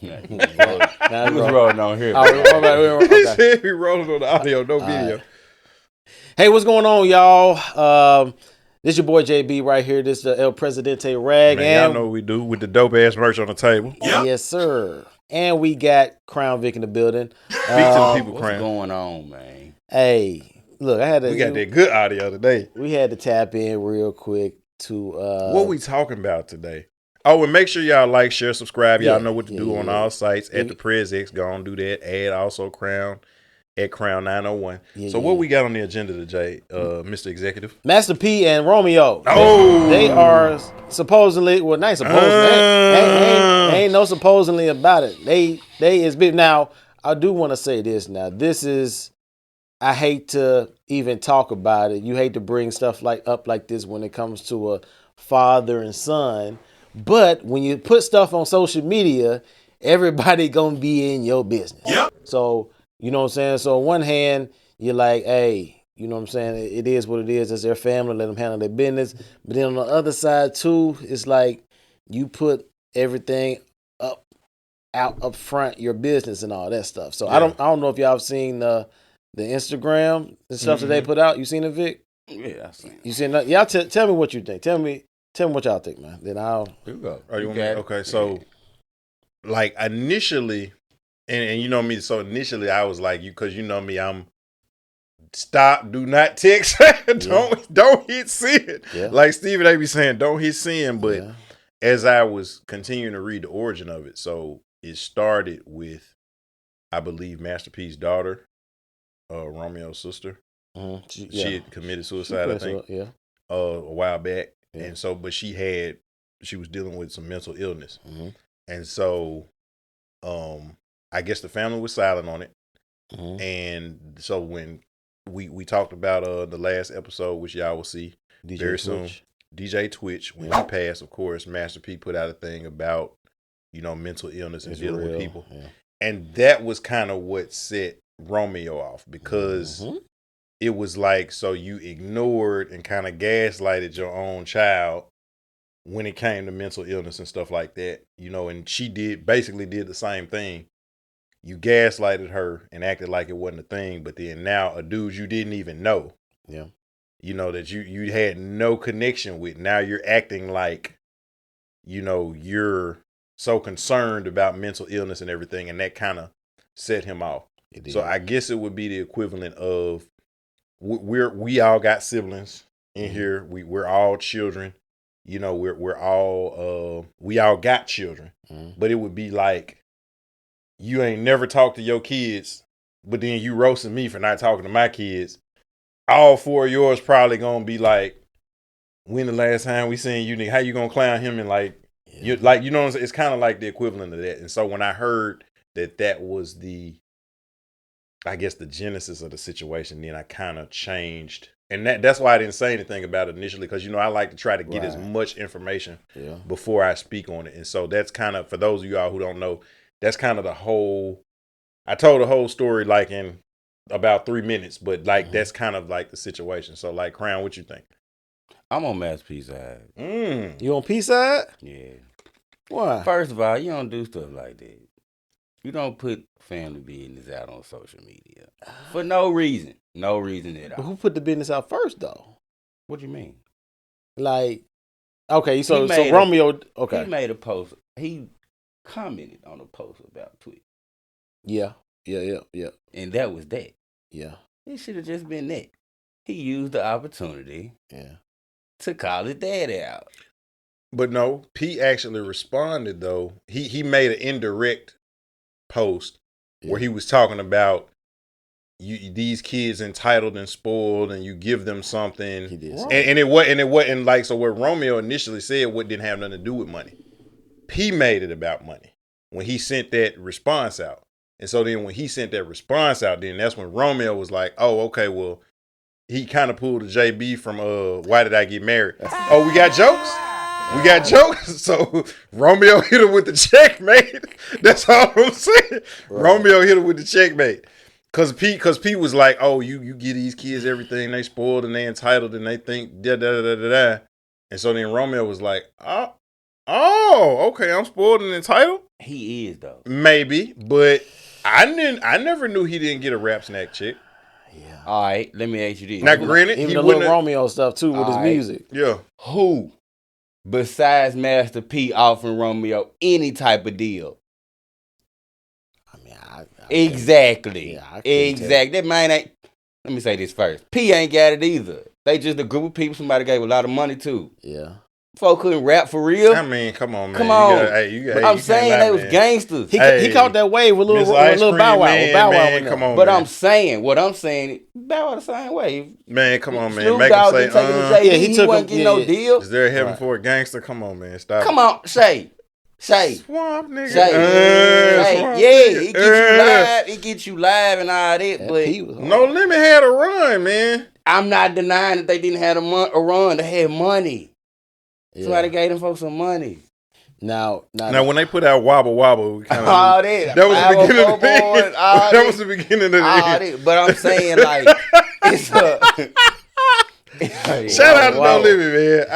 He was rolling on here. He said we rolling on the audio, no video. Hey, what's going on, y'all? This your boy JB right here. This is the ThePrezEx rag. Man, y'all know what we do with the dope ass merch on the table. Yes, sir. And we got Crown Vic in the building. Speak to the people, What's Crown. going on, man? Hey, look, we got that good audio today. We had to tap in real quick to what we talking about today. Oh, and make sure y'all like, share, subscribe. Y'all know what to do on all sites. At ThePrezEx, go on do that. Add also Crown at Crown 901. So what we got on the agenda today, Mr. Executive? Master P and Romeo. Oh, they are supposedly, well, not supposedly. Ain't no supposedly about it. They is big. Now, I do want to say this. Now, this is, I hate to even talk about it. You hate to bring stuff up like this when it comes to a father and son. But when you put stuff on social media, everybody gonna be in your business. Yep. So, you know what I'm saying? So on one hand, you're like, hey, you know what I'm saying? It is what it is. It's their family. Let them handle their business. But then on the other side too, it's like you put everything up front, your business and all that stuff. So I don't know if y'all have seen the Instagram and stuff that they put out. You seen it, Vic? Yeah, I seen it. You seen that? Y'all tell me what you think. Tell me what y'all think, man. Then I'll. You go. Oh, you want me? Okay, so like initially, and you know me, so initially I was like, because you know me, I'm stop, do not text, don't hit send. Yeah. Like Stephen A be saying, don't hit send. But as I was continuing to read the origin of it, so it started with, I believe, Master P's daughter, Romeo's sister. Mm-hmm. She had committed suicide, I think. A while back. Yeah. And so, but she was dealing with some mental illness. Mm-hmm. And so, I guess the family was silent on it. Mm-hmm. And so when we talked about the last episode, which y'all will see very soon, DJ Twitch, when he passed, of course, Master P put out a thing about, mental illness and dealing with people. Yeah. And that was kind of what set Romeo off, because it was like, so you ignored and kind of gaslighted your own child when it came to mental illness and stuff like that, and she basically did the same thing. You gaslighted her and acted like it wasn't a thing, but then now a dude you didn't even know, that you had no connection with, now you're acting like, you're so concerned about mental illness and everything, and that kind of set him off. So I guess it would be the equivalent of, we all got siblings in here. We're all children. We're all we all got children. But it would be like, you ain't never talked to your kids, but then you roasting me for not talking to my kids. All four of yours probably gonna be like, when the last time we seen you, nigga? How you gonna clown him? And like, it's kind of like the equivalent of that. And so when I heard that was the, I guess, the genesis of the situation, then I kind of changed. And that's why I didn't say anything about it initially, because, I like to try to get as much information before I speak on it. And so that's kind of, for those of y'all who don't know, that's kind of I told the whole story like in about 3 minutes, but like that's kind of like the situation. So like, Crown, what you think? I'm on Master P's side. You on P side? Yeah. Why? First of all, you don't do stuff like that. You don't put family business out on social media for no reason. No reason at all. But who put the business out first, though? What do you mean? Like, okay, so Romeo, he made a post. He commented on a post about Twitch. Yeah. And that was that. Yeah. It should have just been that. He used the opportunity to call his daddy out. But no, P actually responded, though. He made an indirect post where he was talking about these kids entitled and spoiled, and you give them something. He did, and it wasn't like, so what Romeo initially said, what didn't have nothing to do with money. P made it about money when he sent that response out. And so then when he sent that response out, then that's when Romeo was like, oh, okay, well, he kind of pulled a JB from Why Did I Get Married? Oh, we got jokes? We got jokes. So Romeo hit him with the checkmate. That's all I'm saying. Right. Romeo hit him with the checkmate. Cause P was like, oh, you give these kids everything, they spoiled and they entitled and they think da da da da da. And so then Romeo was like, oh, okay, I'm spoiled and entitled. He is though. Maybe, but I never knew he didn't get a rap snack check. Yeah. All right, let me ask you this. Now, granted, Even he the wouldn't little have, Romeo stuff too with his Alright. music. yeah. Who, besides Master P, offering Romeo any type of deal? I mean, I Exactly. Yeah, I couldn't Exactly. That man ain't. Let me say this first. P ain't got it either. They just a group of people somebody gave a lot of money to. Yeah. Folk couldn't rap for real. I mean, come on, man. Come on. But I'm saying they was gangsters. He caught that wave with little Mr. Ice little Cream Bow Wow. Man, Bow Wow man, with them. come on. But man. I'm saying, what I'm saying, Bow Wow the same way. Man, come on, man. Snoop Make him Dogg say, been taking the JD, Yeah, he he took wasn't him- getting yeah, no deal. is there a heaven Right. for a gangster? Come on, man. Stop. Come on, Shay. Swamp nigga. Shay. Swamp Yeah, nigga. he get you live. He get you live and all that. That But P was hard. No Limit had a run, man. I'm not denying that they didn't have a run. They had money. Yeah. Somebody gave them folks some money. Now, When they put out Wobble Wobble, we kind All of that. that was the beginning of the 504 thing. boys, all That that. was the beginning of the All end. that. But I'm saying, like, it's a. Shout out to Wow. No Limit, man.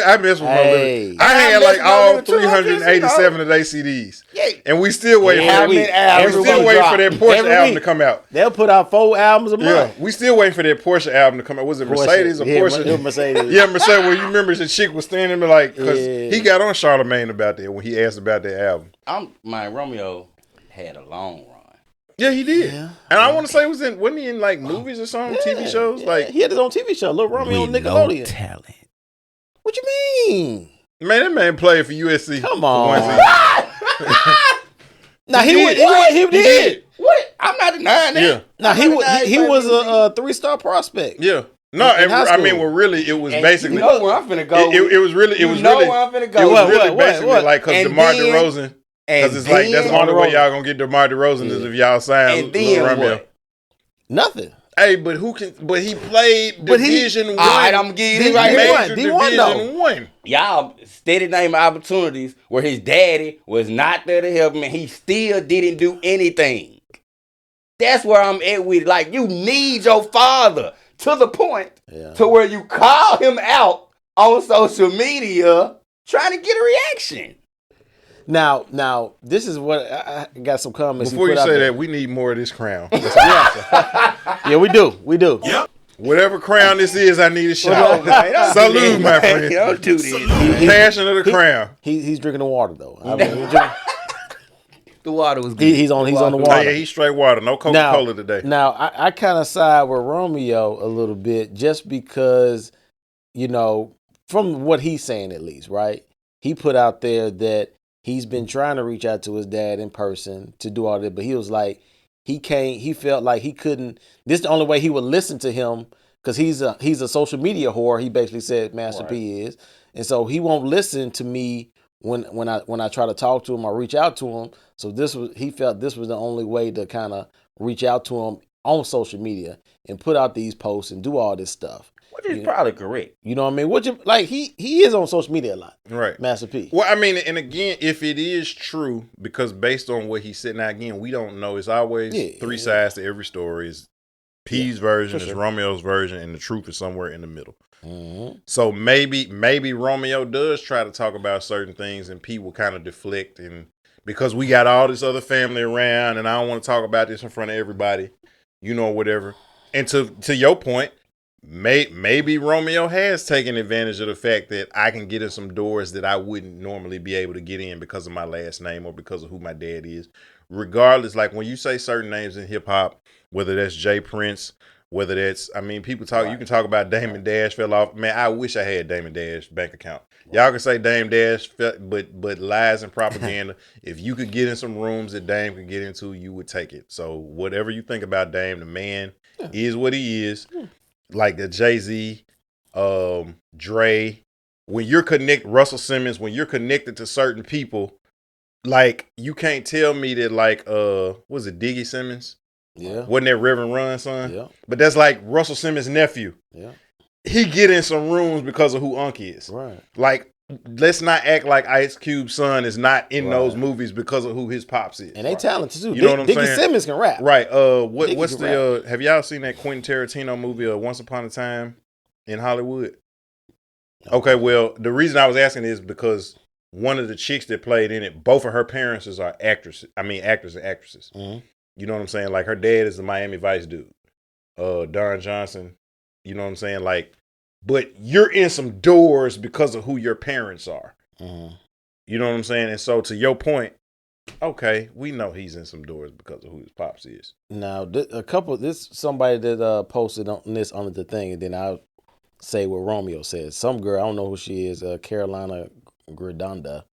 I mess with No Hey. Limit. I had I like mess with No all Limit too. I just, 387 of their CDs. Yeah. And we still waiting Yeah, for every that. week. We Every still week waiting drop. for that Porsche Every album week. to come out. They'll put out 4 albums a Yeah, month. we still waiting for that Porsche album to come out. Was it Mercedes or Yeah, Porsche? it was Mercedes. Yeah, Mercedes. Well, you remember the chick was standing there like, because Yeah. he got on Charlamagne about that when he asked about that album. My Romeo had a long run. Yeah, he did. Yeah. And I want to say, wasn't he in like movies or something, TV shows? Yeah, Like, he had his own TV show, Little Romeo on Nickelodeon. talent. What you mean? man, that man played for USC. Come for on. one season. Now He he did. did. What? I'm not denying that. Yeah. Now he was a 3-star prospect. Yeah. No, In high I mean, school. well, really, it was And basically. you know where I'm finna go. It was really. It You was know really. where I'm finna It go. was What, really what, basically what? like because And DeMar then- DeRozan. Because it's like that's the DeMar only way DeRozan. y'all gonna get DeMar DeRozan is Yeah. if y'all sign And Lil then Romeo. what? Nothing. Hey, but who can? But he played But he- Division One. All right, I'm getting it right D1. here. Major D1 though. Division One. Y'all steady name opportunities where his daddy was not there to help him and he still didn't do anything. That's where I'm at with it. Like, you need your father to the point Yeah. to where you call him out on social media trying to get a reaction. Now, this is what I got some comments. Before he you put out say there. that, we need more of this crown. Yeah, we do. Yep. Whatever crown this is, I need a Oh, shot. man, don't do Salute, this, my man. friend. Don't do this. man. Passion of the crown. He's drinking the water though. I mean, he's drinking- The water was good. he's on the Oh water. yeah, he's straight water. No Coca-Cola today. Now, I kind of side with Romeo a little bit just because, from what he's saying at least, right? He put out there that he's been trying to reach out to his dad in person to do all that, but he was like, he felt like he couldn't, this is the only way he would listen to him because he's a social media whore, he basically said Master P is. And so he won't listen to me when I try to talk to him or reach out to him. So he felt this was the only way to kind of reach out to him on social media and put out these posts and do all this stuff. Which is probably correct. You know what I mean? He is on social media a lot. Right. Master P. Well, I mean, and again, if it is true, because based on what he said, now again, we don't know. It's always three sides to every story. It's P's version, it's Romeo's version, and the truth is somewhere in the middle. Mm-hmm. So maybe Romeo does try to talk about certain things, and P will kind of deflect, and because we got all this other family around, and I don't want to talk about this in front of everybody, whatever. And to your point, maybe Romeo has taken advantage of the fact that I can get in some doors that I wouldn't normally be able to get in because of my last name or because of who my dad is. Regardless, like when you say certain names in hip hop, whether that's Jay Prince, whether that's, people talk, you can talk about Damon Dash fell off. Man, I wish I had Damon Dash bank account. Y'all can say Dame Dash, but lies and propaganda. If you could get in some rooms that Dame could get into, you would take it. So whatever you think about Dame, the man is what he is. Like the Jay-Z, Dre, Russell Simmons, when you're connected to certain people, like you can't tell me that was it Diggy Simmons? Yeah. Wasn't that Reverend Run's son? Yeah. But that's like Russell Simmons' nephew. Yeah. He get in some rooms because of who Unc is. Right. Like, let's not act like Ice Cube's son is not in those movies because of who his pops is. And they talented too. You know what I'm Dickie saying? Simmons can rap. Right. Diggy What's can the have y'all seen that Quentin Tarantino movie Once Upon a Time in Hollywood? Okay, well, the reason I was asking is because one of the chicks that played in it, both of her parents are actors and actresses. Mm-hmm. You know what I'm saying? Like her dad is the Miami Vice dude, Don Johnson. You know what I'm saying? Like, but you're in some doors because of who your parents are. Mm-hmm. You know what I'm saying? And so to your point, okay, we know he's in some doors because of who his pops is. Now, somebody that posted on this under the thing, and then I'll say what Romeo said. Some girl, I don't know who she is, Carolina Gradonda,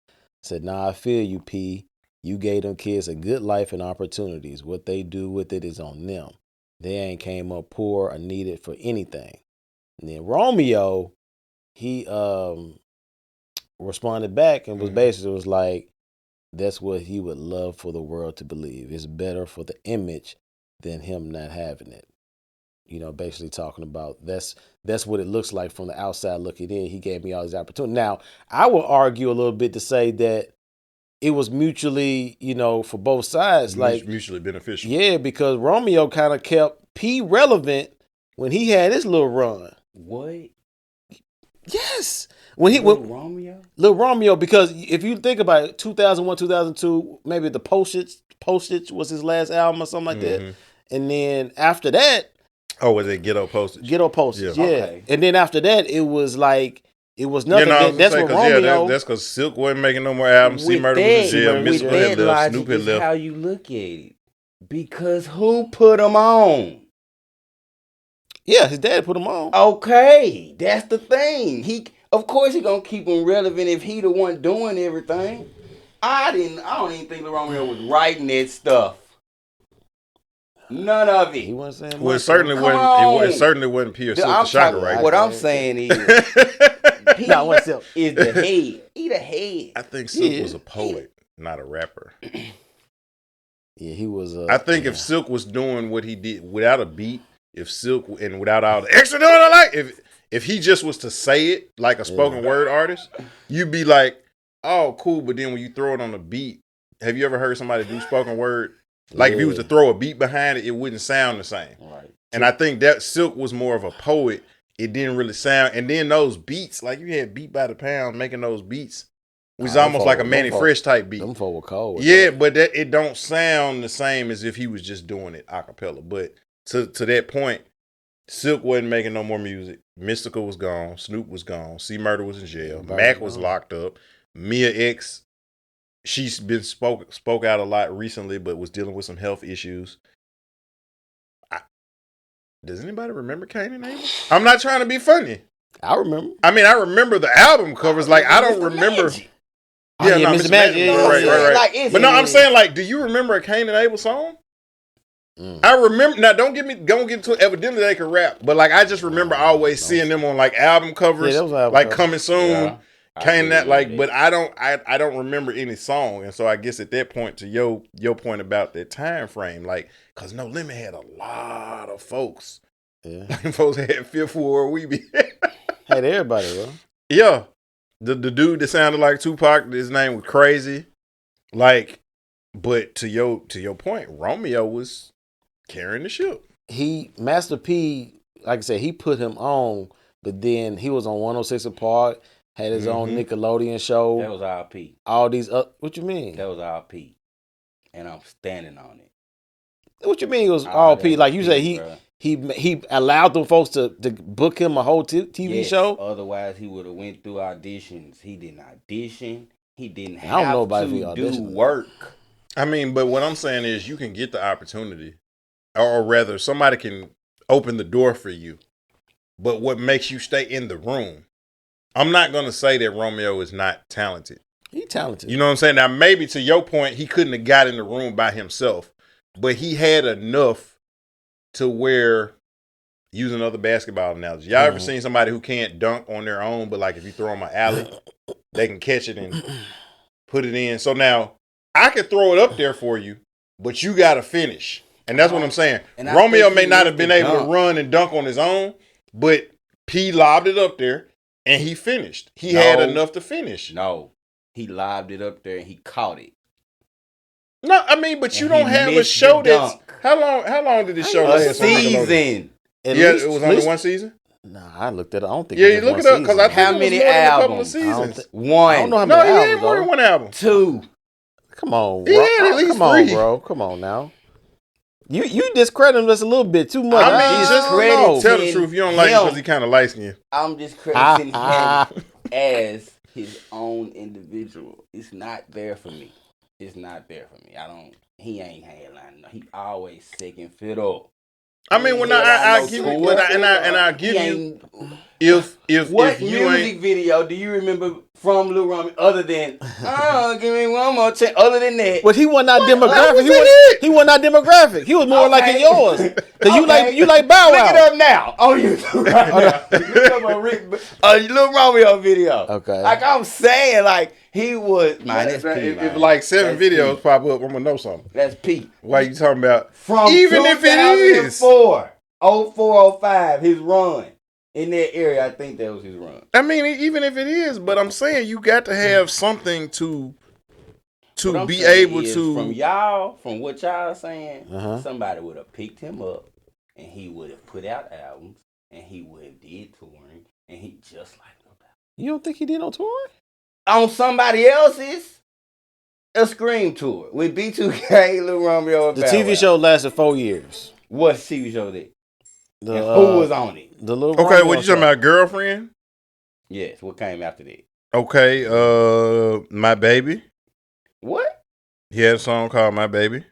said, "Nah, I feel you, P. You gave them kids a good life and opportunities. What they do with it is on them. They ain't came up poor or needed for anything." And then Romeo, he responded back and was basically was like, that's what he would love for the world to believe. It's better for the image than him not having it. You know, basically talking about that's what it looks like from the outside looking in. He gave me all these opportunities. Now, I will argue a little bit to say that it was mutually, for both sides. Like Mutually beneficial. Yeah, because Romeo kind of kept P relevant when he had his little run. What? Yes. When Romeo? Lil Romeo, because if you think about it, 2001, 2002, maybe the Postage was his last album or something like that. And then after that. Oh, was it Ghetto Postage? Ghetto Postage, yeah. Okay. And then after that, it was like, it was nothing. That's what Romeo. Yeah, that's because Silk wasn't making no more albums. C Murder was in jail. Mystical had left. Snoop had left. How you look at it. Because who put him on? Yeah, his dad put him on. Okay, that's the thing. Of course, he gonna keep him relevant if he the one doing everything. I don't even think Romeo was writing that stuff. None of it. He wasn't saying. Well, it certainly wasn't. It certainly wasn't Pure Silk the Shocker, right? What I'm saying is, P is the head. He the head. I think Silk was a poet, not a rapper. Yeah, he was. I think if Silk was doing what he did without a beat, if Silk and without all the extra doing I like, if he just was to say it like a spoken word artist, you'd be like, oh, cool. But then when you throw it on a beat, have you ever heard somebody do spoken word? Like if he was to throw a beat behind it, it wouldn't sound the same. Right. And I think that Silk was more of a poet. It didn't really sound. And then those beats, like you had Beat by the Pound making those beats, was almost like a Manny Fresh type beat. Them folk were cold. Yeah, but it don't sound the same as if he was just doing it a cappella. But to that point, Silk wasn't making no more music. Mystical was gone. Snoop was gone. C Murder was in jail. Mac was locked up. Mia X, she's been spoke out a lot recently, but was dealing with some health issues. Does anybody remember Cain and Abel? I'm not trying to be funny. I remember. I mean, I remember the album covers. Like, I don't remember. Yeah, Mr. Magic. Right. But no, I'm saying, like, do you remember a Cain and Abel song? I remember. Now, don't get into it. Evidently, they can rap. But, like, I just remember always seeing them on, like, album covers. Like, coming soon. Yeah. Cain that, like, but I don't remember any song. And so I guess at that point, to your point about that time frame, like, because No Limit had a lot of folks. Yeah. Like, folks had Fifth Ward, we be. Had everybody, bro. Yeah. The dude that sounded like Tupac, his name was Crazy. Like, but to your point, Romeo was carrying the ship. Master P, like I said, he put him on, but then he was on 106 & Park, had his own Nickelodeon show. That was RP. All these what you mean? That was RP. And I'm standing on it. What you mean it was RP? Like you say, he allowed them folks to book him a whole TV show? Otherwise, he would have went through auditions. He didn't audition. He didn't have to do work. I mean, but what I'm saying is you can get the opportunity. Or rather, somebody can open the door for you. But what makes you stay in the room? I'm not going to say that Romeo is not talented. He's talented. You know what I'm saying? Now, maybe to your point, he couldn't have got in the room by himself. But he had enough to where, use another basketball analogy. Y'all ever seen somebody who can't dunk on their own, but like if you throw them an alley, they can catch it and put it in. So now, I could throw it up there for you, but you got to finish. And that's what I'm saying. And Romeo may not have been able to run and dunk on his own, but P lobbed it up there. And he finished. He had enough to finish. No. He lobbed it up there and he caught it. No, I mean, but you don't have a show that's... How long did the show last? A season. Yeah, it was only one season? Nah, I looked at it. I don't think. Yeah, it you was look one it up because I season. think How it was many more than a couple of albums? seasons. One. I don't know how No, many he albums. ain't more than one album. Two. Come on, He bro. had at least Come on, 3. bro. Come on now. You discrediting us a little bit too much. I mean, just Discrediting tell the truth. You don't like him because he kind of light skinned. I'm just crediting him as his own individual. It's not there for me. It's not there for me. He ain't headlining. No. He always second fiddle. I mean, when I give you, and I give you, if what you music ain't, video do you remember from Lil Romeo other than give me one more chance? Other than that, but he wasn't our demographic. was He wasn't our demographic. He was more like in yours. Cause you like Bow Wow. Look it up now on YouTube right now. Look up a Lil Romeo video. Okay. Like I'm saying, like he was. Man, that's P, if like 7 videos pop up, I'm gonna know something. That's P. Why you talking about? From Even if it is 04, 05, his run in that area, I think that was his run. I mean, even if it is, but I'm saying you got to have something to be able to. From what y'all saying, somebody would have picked him up and he would have put out albums and he would have did touring and he just like nobody. You don't think he did no touring? On somebody else's a Scream tour with B2K, Lil Romeo, and The Bow TV Wow. show lasted 4 years. What TV show that? The, And who was on it? The Lil Okay, Romeo what you show. talking about? Girlfriend? Yes, what came after that? Okay, My Baby. What? He had a song called My Baby.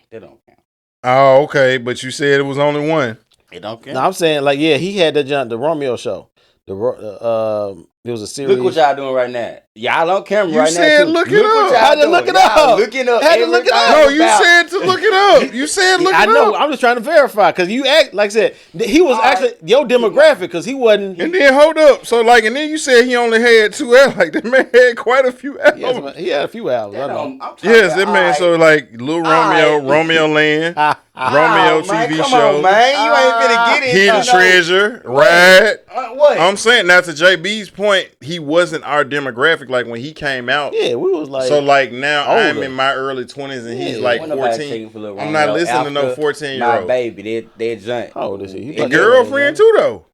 That don't count. Oh, okay, but you said it was only one. It don't count. No, I'm saying like he had the Romeo show. It was a series. Look what y'all doing right now. Y'all on camera You right now. said too. look it up. What Had y'all to look doing. it up. Y'all looking up. Had to look it up. No, you said to look it up. You said look it I up. know. I'm just trying to verify because you act like I said he was actually your demographic because he wasn't. And then hold up. So like, and then you said he only had 2 albums. Like that man had quite a few albums. Yes, he had a few albums. I know. Yes, that man. So like Lil Romeo, Romeo Land, Romeo man, TV come show, on, man. You ain't finna get it. Hidden Treasure, Ride. What? I'm saying now to JB's point, he wasn't our demographic. Like when he came out. Yeah, we was like. So like now older. I'm in my early 20s and he's Yeah. like Wasn't nobody 14. checking for Lil I'm not Romeo listening to no after 14-year-old. My baby, that joint. How old is he? The girlfriend too though.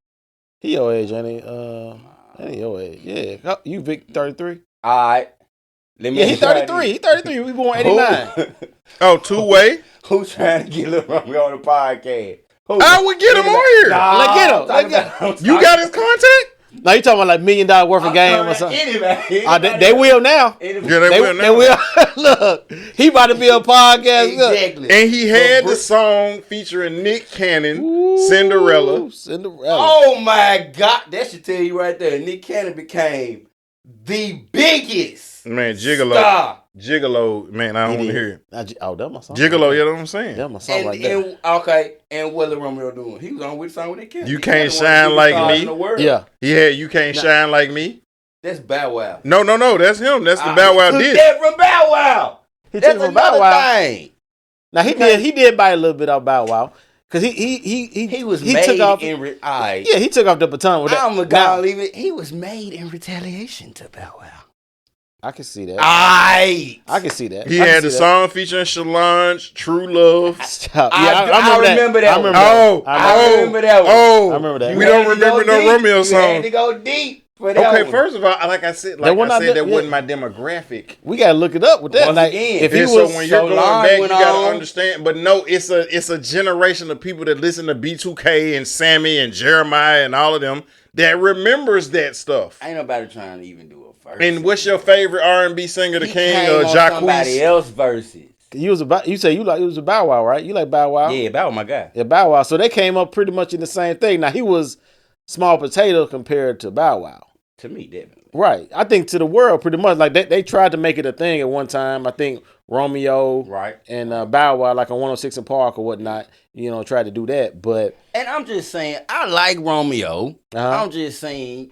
He your age, ain't he? Ain't your age? Yeah. You Vic 33? All right. Let me Yeah, he 33. He 33. We born 89. Oh, 2-way. Who's trying to get Lil Romeo on the podcast? Who? I would get him on here. Let's get him. You got his contact? No, you talking about like $1 million worth of game or something? Anybody. They will now. Yeah, they will now. They will. Look, he about to be a podcast. Look. Exactly. And he had the song featuring Nick Cannon, Cinderella. Oh my God. That should tell you right there. Nick Cannon became the biggest Man, Gigolo. star. Gigolo, man, I don't want to hear it. Oh, that's my song. Gigolo, you know what I'm saying? That's my song right there. And what Lil Romeo doing? He was on which song with Nick Cannon? You Can't Shine Like Me. Yeah. He had You Can't Shine Like Me. That's Bow Wow. No, that's him. That's the Bow Wow He took did. that from Bow Wow. He That's took it from Bow another Wow. thing. Now he did buy a little bit off Bow Wow because he was he made took off. yeah, He took off the baton with that. I'm gonna leave it. He was made in retaliation to Bow Wow. I can see that. I can see that. He had the song featuring Solange, True Love. I remember that. I remember that one. Oh, I remember that. We don't remember no Romeo You song. had to go deep for that Okay, one. first of all, like I said, that wasn't my demographic. We gotta look it up with that. Once Like, again, if he And was so when you're going Solange back, you went gotta on. understand. But no, it's a generation of people that listen to B2K and Sammy and Jeremiah and all of them that remembers that stuff. Ain't nobody trying to even do a verse. And what's your favorite R&B singer, the He king, came on somebody Jacquees? else verses. you say you was a Bow Wow, right? You like Bow Wow? Yeah, Bow Wow, my guy. Yeah, Bow Wow. So they came up pretty much in the same thing. Now he was small potato compared to Bow Wow. To me, definitely. Right. I think to the world pretty much like they tried to make it a thing at one time. I think Romeo Right. and Bow Wow like on 106 and Park or whatnot, tried to do that. But And I'm just saying, I like Romeo. I'm just saying,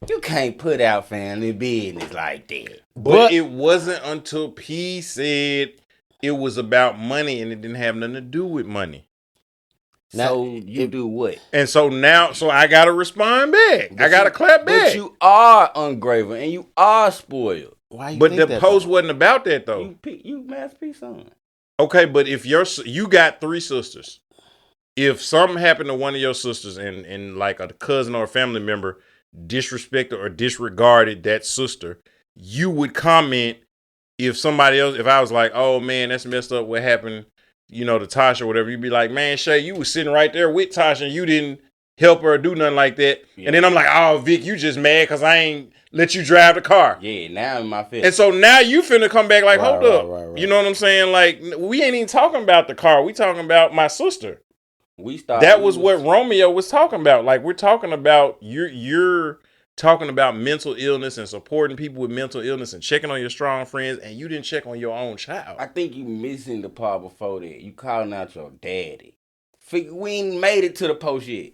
you can't put out family business like that. But it wasn't until P said it was about money and it didn't have nothing to do with money. So you do what? And so now, I got to respond back. I got to clap back. But you are ungrateful and you are spoiled. why you But think the that, post though? wasn't about that, though. You Master P son. Okay, but if you got 3 sisters, if something happened to one of your sisters and like a cousin or a family member disrespected or disregarded that sister, you would comment if somebody else, if I was like, oh man, that's messed up what happened, to Tasha or whatever, you'd be like, man, Shay, you was sitting right there with Tasha and you didn't help her or do nothing like that. Yeah. And then I'm like, oh, Vic, you just mad because I ain't let you drive the car. Yeah, now in my face. And so now you finna come back like, hold up. Right. You know what I'm saying? Like, we ain't even talking about the car. We talking about my sister. That was what Romeo was talking about. Like, we're talking about, you're talking about mental illness and supporting people with mental illness and checking on your strong friends, and you didn't check on your own child. I think you missing the part before that. You calling out your daddy. We ain't made it to the post yet.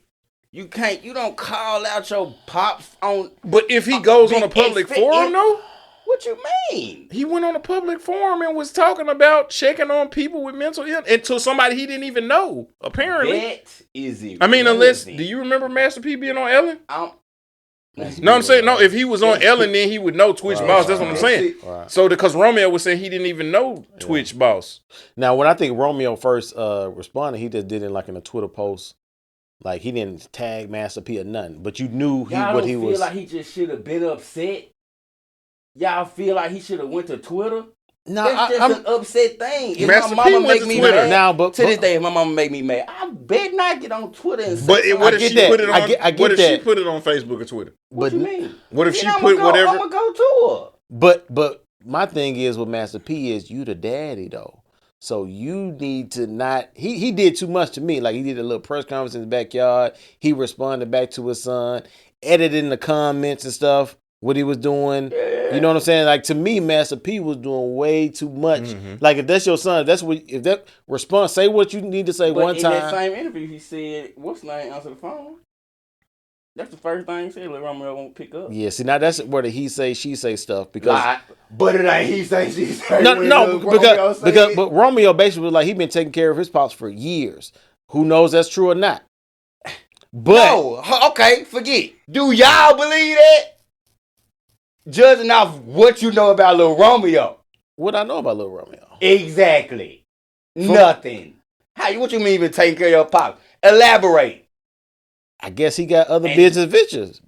You don't call out your pops on. But if he goes on a public forum, though? What you mean? He went on a public forum and was talking about checking on people with mental illness until somebody he didn't even know, apparently. That is it. I mean, unless, do you remember Master P being on Ellen? No, I'm saying, no, if he was on Ellen, then he would know Twitch Boss. That's what I'm saying. Right. So, because Romeo was saying he didn't even know Twitch Boss. Now, when I think Romeo first responded, he just did it like in a Twitter post. Like, he didn't tag Master P or nothing. But you knew what he was. Y'all feel like he just should have been upset? Y'all feel like he should have went to Twitter? No, that's just an upset thing. If Master my P mama went make to me Twitter. mad, Now, to this day, if my mama make me mad, I bet not get on Twitter and say But what if she put it on? What if she put it on Facebook or Twitter? What you mean? What if she put whatever? I'm gonna go to her. But my thing is with Master P is you the daddy though, so you need to not. He did too much to me. Like he did a little press conference in the backyard. He responded back to his son, editing the comments and stuff. What he was doing, you know what I'm saying? Like to me, Master P was doing way too much. Mm-hmm. Like if that's your son, if that response, say what you need to say one time. In that same interview, he said, "What's the name? Answer the phone." That's the first thing he said. Like Romeo won't pick up. Yeah, see now that's where the he say she say stuff because. But it ain't he say she say. No, because Romeo basically was like he been taking care of his pops for years. Who knows that's true or not? But no, okay, forget. Do y'all believe that? Judging off what you know about Lil Romeo. What I know about Lil Romeo? Exactly. Nothing. What you mean by taking care of your pop? Elaborate. I guess he got other business ventures.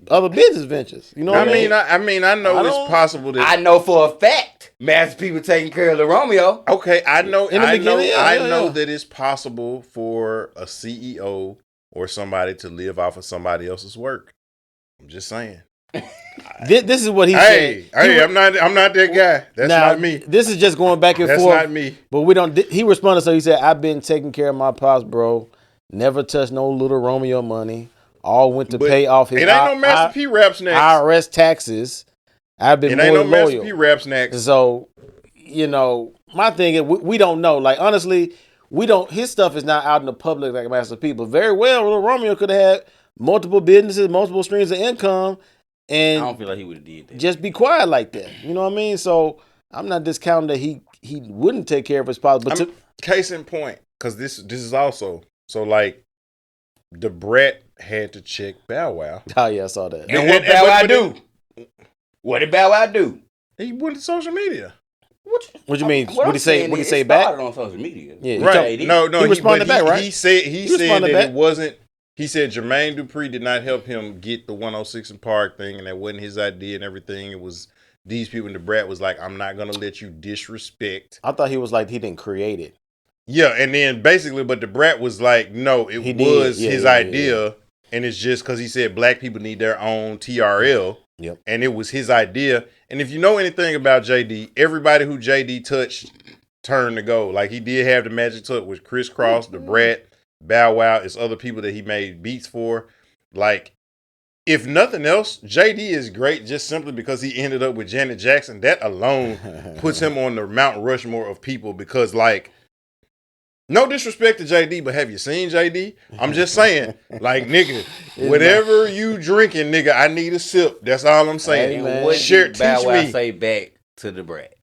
You know what I mean? I know it's possible that I know for a fact Master P was taking care of Lil Romeo. Okay, I know that it's possible for a CEO or somebody to live off of somebody else's work. I'm just saying. This is what he said. Hey, I'm not that guy. That's not me. This is just going back and forth. That's not me. But we don't. He responded, so he said, "I've been taking care of my pops, bro. Never touched no little Romeo money. All went to pay off his. It ain't no Master P raps next. IRS taxes. I've been more loyal. It ain't no Master P raps next. So, my thing is we don't know. Like honestly, we don't. His stuff is not out in the public like Master P. But very well, little Romeo could have had multiple businesses, multiple streams of income. And I don't feel like he would have did that. Just be quiet like that. You know what I mean? So I'm not discounting that he wouldn't take care of his pops. But case in point, because this is also so like the Brat had to check Bow Wow. Oh yeah, I saw that. And what Bow Wow do? What did Bow Wow do? He went to social media. What you mean? What he say? What he say back on social media? Yeah, right. No. He responded back, right? He said that it wasn't. He said Jermaine Dupri did not help him get the 106 and Park thing, and that wasn't his idea and everything. It was these people, and the Brat was like, I'm not going to let you disrespect. I thought he was like, he didn't create it. Yeah, and then basically, but the Brat was like, no, it was his idea, and it's just because he said black people need their own TRL, and it was his idea. And if you know anything about JD, everybody who JD touched turned to gold. Like, he did have the magic touch with Criss Cross, the Brat, Bow Wow, it's other people that he made beats for. Like, if nothing else, JD is great just simply because he ended up with Janet Jackson. That alone puts him on the Mount Rushmore of people because, like, no disrespect to JD, but have you seen JD? I'm just saying, like, nigga, whatever you drinking, nigga, I need a sip. That's all I'm saying. And what did Bow Wow say back to the Brat?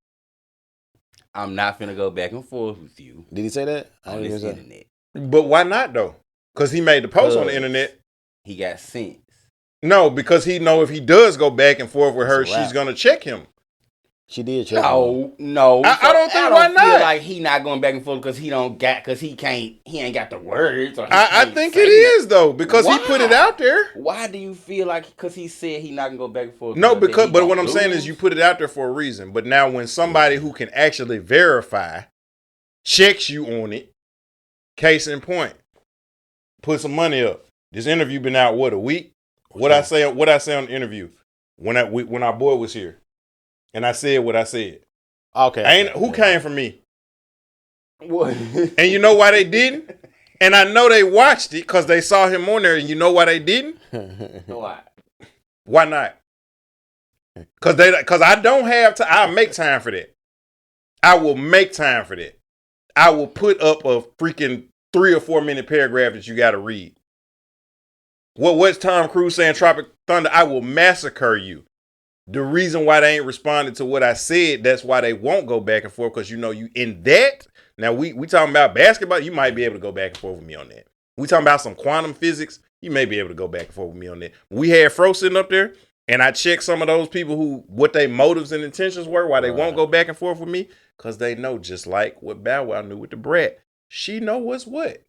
I'm not finna go back and forth with you. Did he say that? On this internet. But why not though? Because he made the post on the internet. He got sense. No, because he know if he does go back and forth with her, she's gonna check him. She did check on him. No. I don't think I why don't feel not? like he not going back and forth because he ain't got the words. Or I think it is though because he put it out there. Why do you feel like because he said he not gonna go back and forth? No, but what I'm saying is you put it out there for a reason. But now when somebody who can actually verify checks you on it, case in point, put some money up. This interview been out a week? What I say on the interview when our boy was here, and I said what I said. Okay. Who came from me? What? And you know why they didn't? And I know they watched it because they saw him on there. And you know why they didn't? Why? Why not? Because I don't have to. I'll make time for that. I will make time for that. I will put up a freaking 3 or 4 minute paragraph that you got to read. What's Tom Cruise saying? Tropic Thunder. I will massacre you. The reason why they ain't responded to what I said, that's why they won't go back and forth. Because you in that. Now we talking about basketball. You might be able to go back and forth with me on that. We talking about some quantum physics. You may be able to go back and forth with me on that. We had Fro sitting up there, and I checked some of those people what their motives and intentions were, why they won't go back and forth with me, because they know just like what Bow Wow knew with the brat. She know what's what.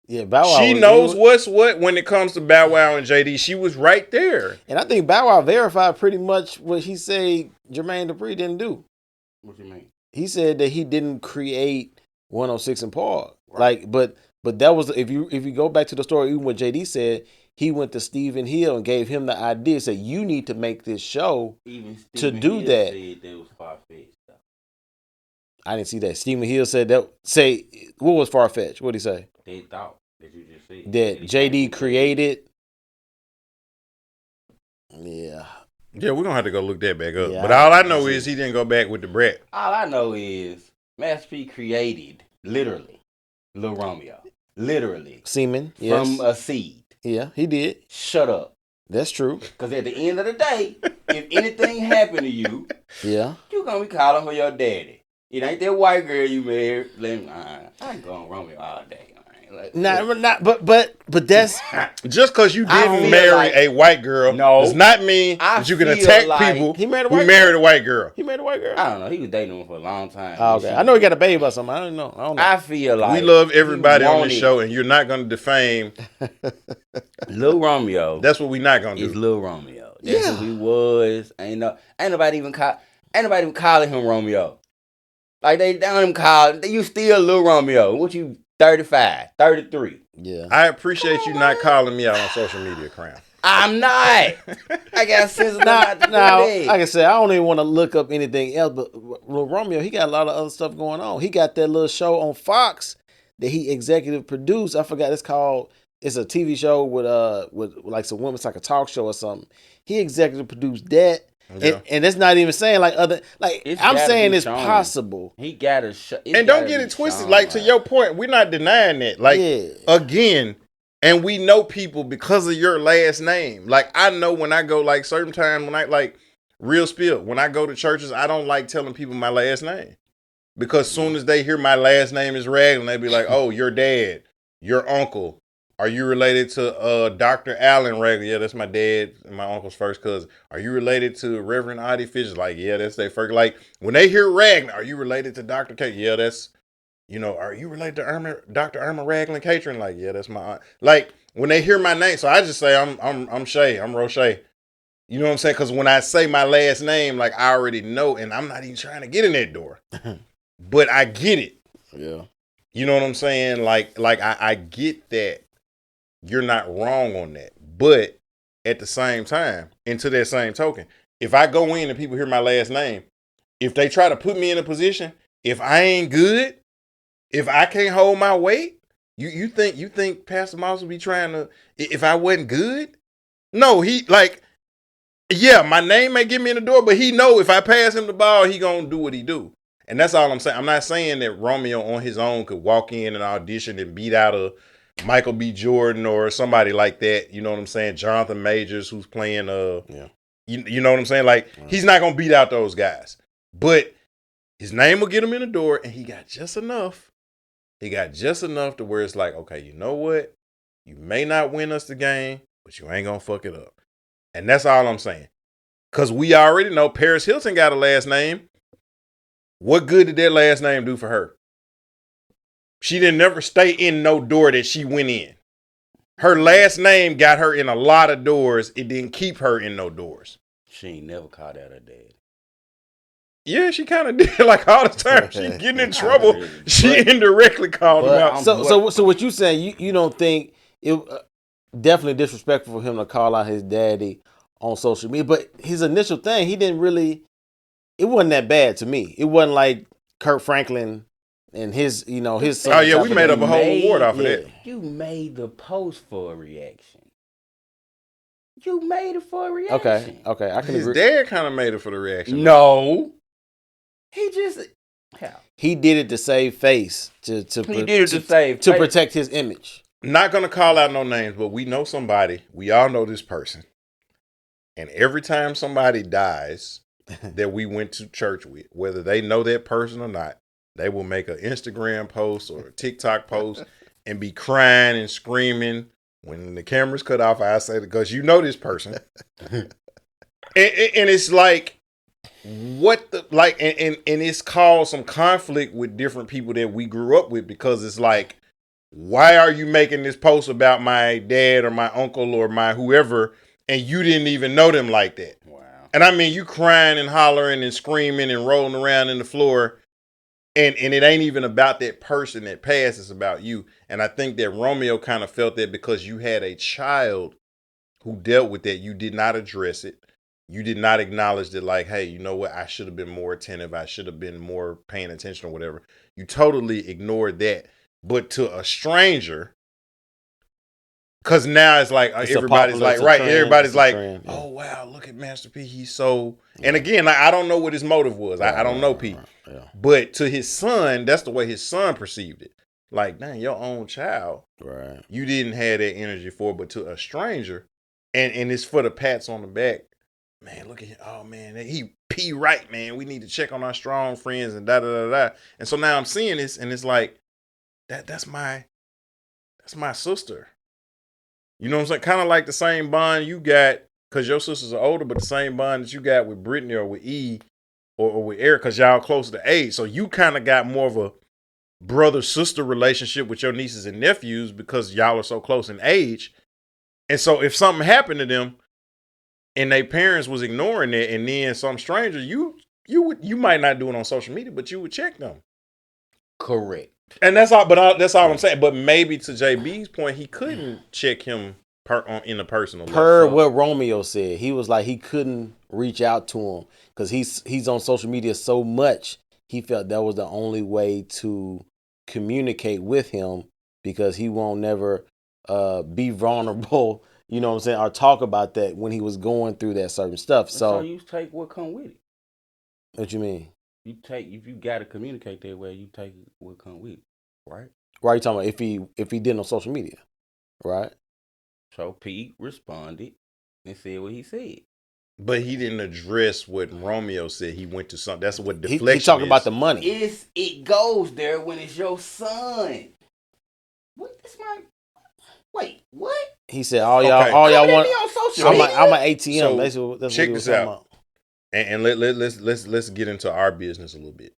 Yeah, Bow Wow. She knows what's what when it comes to Bow Wow and JD. She was right there. And I think Bow Wow verified pretty much what he said Jermaine Dupri didn't do. What do you mean? He said that he didn't create 106 and Park. Right. But that was if you go back to the story, even what JD said, he went to Stephen Hill and gave him the idea, said you need to make this show to do that. Said that was far-fetched. I didn't see that. Stephen Hill said that. Say what was far-fetched? What did he say? They thought that you just said that JD created. Yeah. Yeah, we're gonna have to go look that back up. Yeah, but all I know is he didn't go back with the brat. All I know is Master P created literally Lil Romeo. Literally. Semen. Yes. From a seed. Yeah, he did. Shut up. That's true. Because at the end of the day, if anything happened to you, yeah, you gonna be calling for your daddy. It ain't that white girl you married. I can go on Romeo all day. But that's just because you didn't marry a white girl does not mean that you can attack people who married a white girl. He married a white girl. I don't know. He was dating her for a long time. Oh, okay. I know he got a baby or something. I don't know. I feel like we love everybody on this show, and you're not going to defame Lil Romeo. That's what we're not going to do. Is Lil Romeo. That's who he was. Ain't nobody even calling him Romeo. Like they don't even call. You still Lil Romeo. What you? 35, 33. Yeah. I appreciate you not calling me out on social media, Crown. I'm not. I got sense now, like I said, I don't even want to look up anything else, but Romeo, he got a lot of other stuff going on. He got that little show on Fox that he executive produced. I forgot it's a TV show with like some women, it's like a talk show or something. He executive produced that. Yeah. And that's not even saying I'm saying it's possible. He got to and don't get it twisted. Like to your point, we're not denying that. Like again, and we know people because of your last name. Like I know when I go like certain times when I like real spill when I go to churches, I don't like telling people my last name because soon as they hear my last name is Raglan, they be like, "Oh, your dad, your uncle." Are you related to Dr. Allen Raglan? Yeah, that's my dad and my uncle's first cousin. Are you related to Reverend Audie Fisher? Like, yeah, that's their first. Like, when they hear Raglan, are you related to Dr. K? Yeah, that's, are you related to Dr. Irma Raglan Catering? Like, yeah, that's my aunt. Like, when they hear my name, so I just say I'm Shay, I'm Roche. You know what I'm saying? Because when I say my last name, like I already know, and I'm not even trying to get in that door, but I get it. Yeah. You know what I'm saying? Like I get that. You're not wrong on that. But at the same time, and to that same token, if I go in and people hear my last name, if they try to put me in a position, if I ain't good, if I can't hold my weight, you think Pastor Moss would be trying to, if I wasn't good? No, my name may get me in the door, but he know if I pass him the ball, he gonna do what he do. And that's all I'm saying. I'm not saying that Romeo on his own could walk in and audition and beat out a Michael B. Jordan or somebody like that, you know what I'm saying? Jonathan Majors, who's playing, you know what I'm saying? Like, he's not going to beat out those guys. But his name will get him in the door, and he got just enough. He got just enough to where it's like, okay, you know what? You may not win us the game, but you ain't going to fuck it up. And that's all I'm saying. Because we already know Paris Hilton got a last name. What good did that last name do for her? She didn't never stay in no door that she went in. Her last name got her in a lot of doors. It didn't keep her in no doors. She ain't never called out her dad. Yeah, she kind of did. Like all the time she getting in trouble, she indirectly called him out. So what you saying? You don't think it definitely disrespectful for him to call out his daddy on social media? But his initial thing, he didn't really. It wasn't that bad to me. It wasn't like Kurt Franklin and his son. Oh yeah, we made up a whole award off of that. You made the post for a reaction. You made it for a reaction. Okay, I can His agree. dad kind of made it for the reaction. No, he just he did it to save face to protect his image. Not gonna call out no names, but we know somebody. We all know this person, and every time somebody dies that we went to church with, whether they know that person or not, they will make an Instagram post or a TikTok post and be crying and screaming when the camera's cut off. I say, because you know this person, and it's like, what the like, and it's caused some conflict with different people that we grew up with, because it's like, why are you making this post about my dad or my uncle or my whoever, and you didn't even know them like that? Wow. And I mean, you crying and hollering and screaming and rolling around in the floor. And it ain't even about that person that passed. It's about you. And I think that Romeo kind of felt that because you had a child who dealt with that. You did not address it. You did not acknowledge that, like, hey, you know what? I should have been more attentive. I should have been more paying attention or whatever. You totally ignored that. But to a stranger, because now it's like everybody's like, right, everybody's like, oh, wow, look at Master P. He's so, and again, like, I don't know what his motive was. I don't know P. Yeah. But to his son, that's the way his son perceived it. Like, dang, your own child, right? You didn't have that energy for, but to a stranger, and it's for the pats on the back. Man, look at him. Oh man, he P right, man. We need to check on our strong friends and da da da da. And so now I'm seeing this, and it's like, that's my sister. You know what I'm saying? Kind of like the same bond you got, because your sisters are older, but the same bond that you got with Brittany or with E or with Eric, because y'all closer to age. So you kind of got more of a brother-sister relationship with your nieces and nephews because y'all are so close in age. And so if something happened to them and their parents was ignoring it, and then some stranger, you might not do it on social media, but you would check them. Correct. And that's all. But that's all I'm saying. But maybe to JB's point, he couldn't check him in a personal. What Romeo said, he was like he couldn't reach out to him because he's on social media so much. He felt that was the only way to communicate with him, because he won't never be vulnerable. You know what I'm saying? Or talk about that when he was going through that certain stuff. So you take what come with it. What you mean? You take, if you got to communicate that way, you take what come with it, right? Why are you talking about if he did on social media, right? So Pete responded and said what he said. But he didn't address what Romeo said. He went to something. That's what deflection he talking about the money. It goes there when it's your son. What? That's my. Wait, what? He said all y'all want. I'm an ATM. So that's check what this out. And let's get into our business a little bit.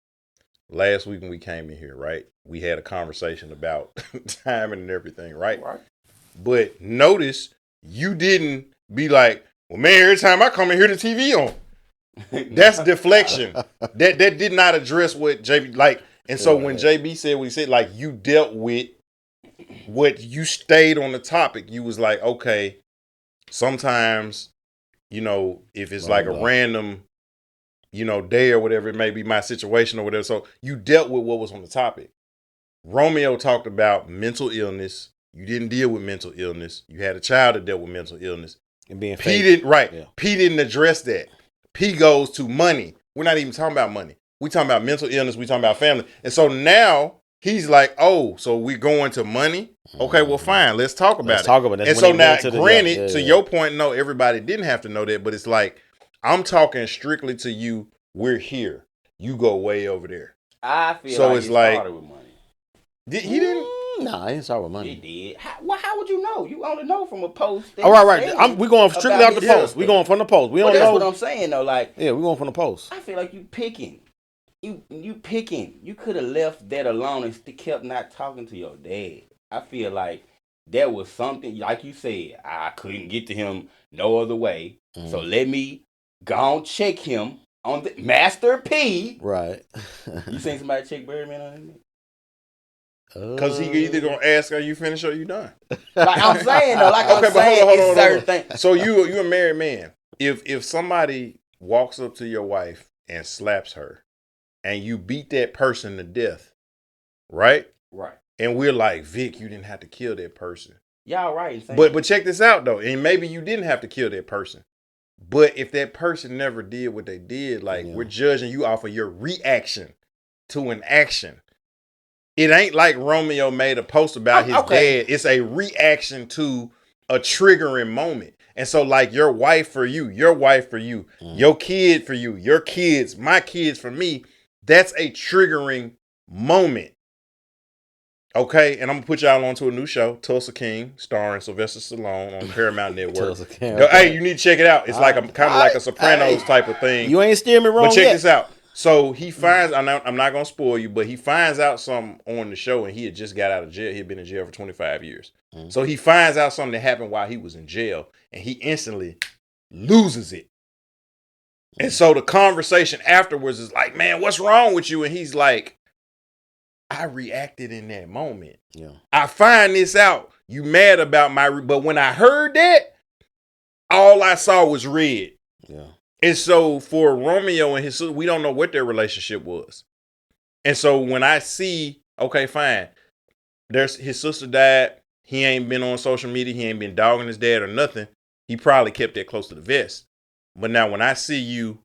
Last week when we came in here, right, we had a conversation about timing and everything, right? Right. But notice you didn't be like, well, man, every time I come in here, the TV on. That's deflection. That did not address what JB like. And so when JB said what he said, like, you dealt with what you stayed on the topic. You was like, okay, sometimes, you know, if it's like a random, you know, day or whatever, it may be my situation or whatever. So you dealt with what was on the topic. Romeo talked about mental illness. You didn't deal with mental illness. You had a child that dealt with mental illness. And being P didn't, right. Yeah. P didn't address that. P goes to money. We're not even talking about money. We talking about mental illness. We talking about family. And so now he's like, oh, so we're going to money? Okay, well, fine. Let's talk about it. And so now, granted, to your point, no, everybody didn't have to know that, but it's like, I'm talking strictly to you. We're here. You go way over there. I feel so like it's like, started with money. He didn't. Nah, I ain't sorry with He money. did. How would you know? You only know from a post. That All right, he right. said We going strictly about out the his post. sister. We going from the post. We But don't that's know. what I'm saying though. Like, Yeah, we going from the post. I feel like you picking. You picking. You could have left that alone and kept not talking to your dad. I feel like that was something, like you said, I couldn't get to him no other way. So let me go and check him on the Master P. Right. You seen somebody check Birdman on him? Because he either gonna ask, are you finished or you done? Like I'm saying though, like I'm but saying, hold it's on. certain things. So you a married man. If somebody walks up to your wife and slaps her, and you beat that person to death, right? Right. And we're like, Vic, you didn't have to kill that person. Y'all right in saying But check this out though, and maybe you didn't have to kill that person. But if that person never did what they did, like we're judging you off of your reaction to an action. It ain't like Romeo made a post about his dad. It's a reaction to a triggering moment. And so like your wife for you, your kid for you, your kids, my kids for me, that's a triggering moment. Okay, and I'm gonna put y'all onto a new show, Tulsa King, starring Sylvester Stallone on Paramount Network. Tulsa King. Hey, you need to check it out. It's like a kind of like a Sopranos type of thing. You ain't steer me wrong. But check this out. So he finds, I'm not gonna spoil you, but he finds out something on the show, and he had just got out of jail. He had been in jail for 25 years. So he finds out something that happened while he was in jail, and he instantly loses it. And so the conversation afterwards is like, man, what's wrong with you? And he's like, I reacted in that moment. Yeah. I find this out. You mad about but when I heard that, all I saw was red. Yeah. And so for Romeo and his sister, we don't know what their relationship was. And so when I see, okay, fine, his sister died. He ain't been on social media. He ain't been dogging his dad or nothing. He probably kept that close to the vest. But now when I see you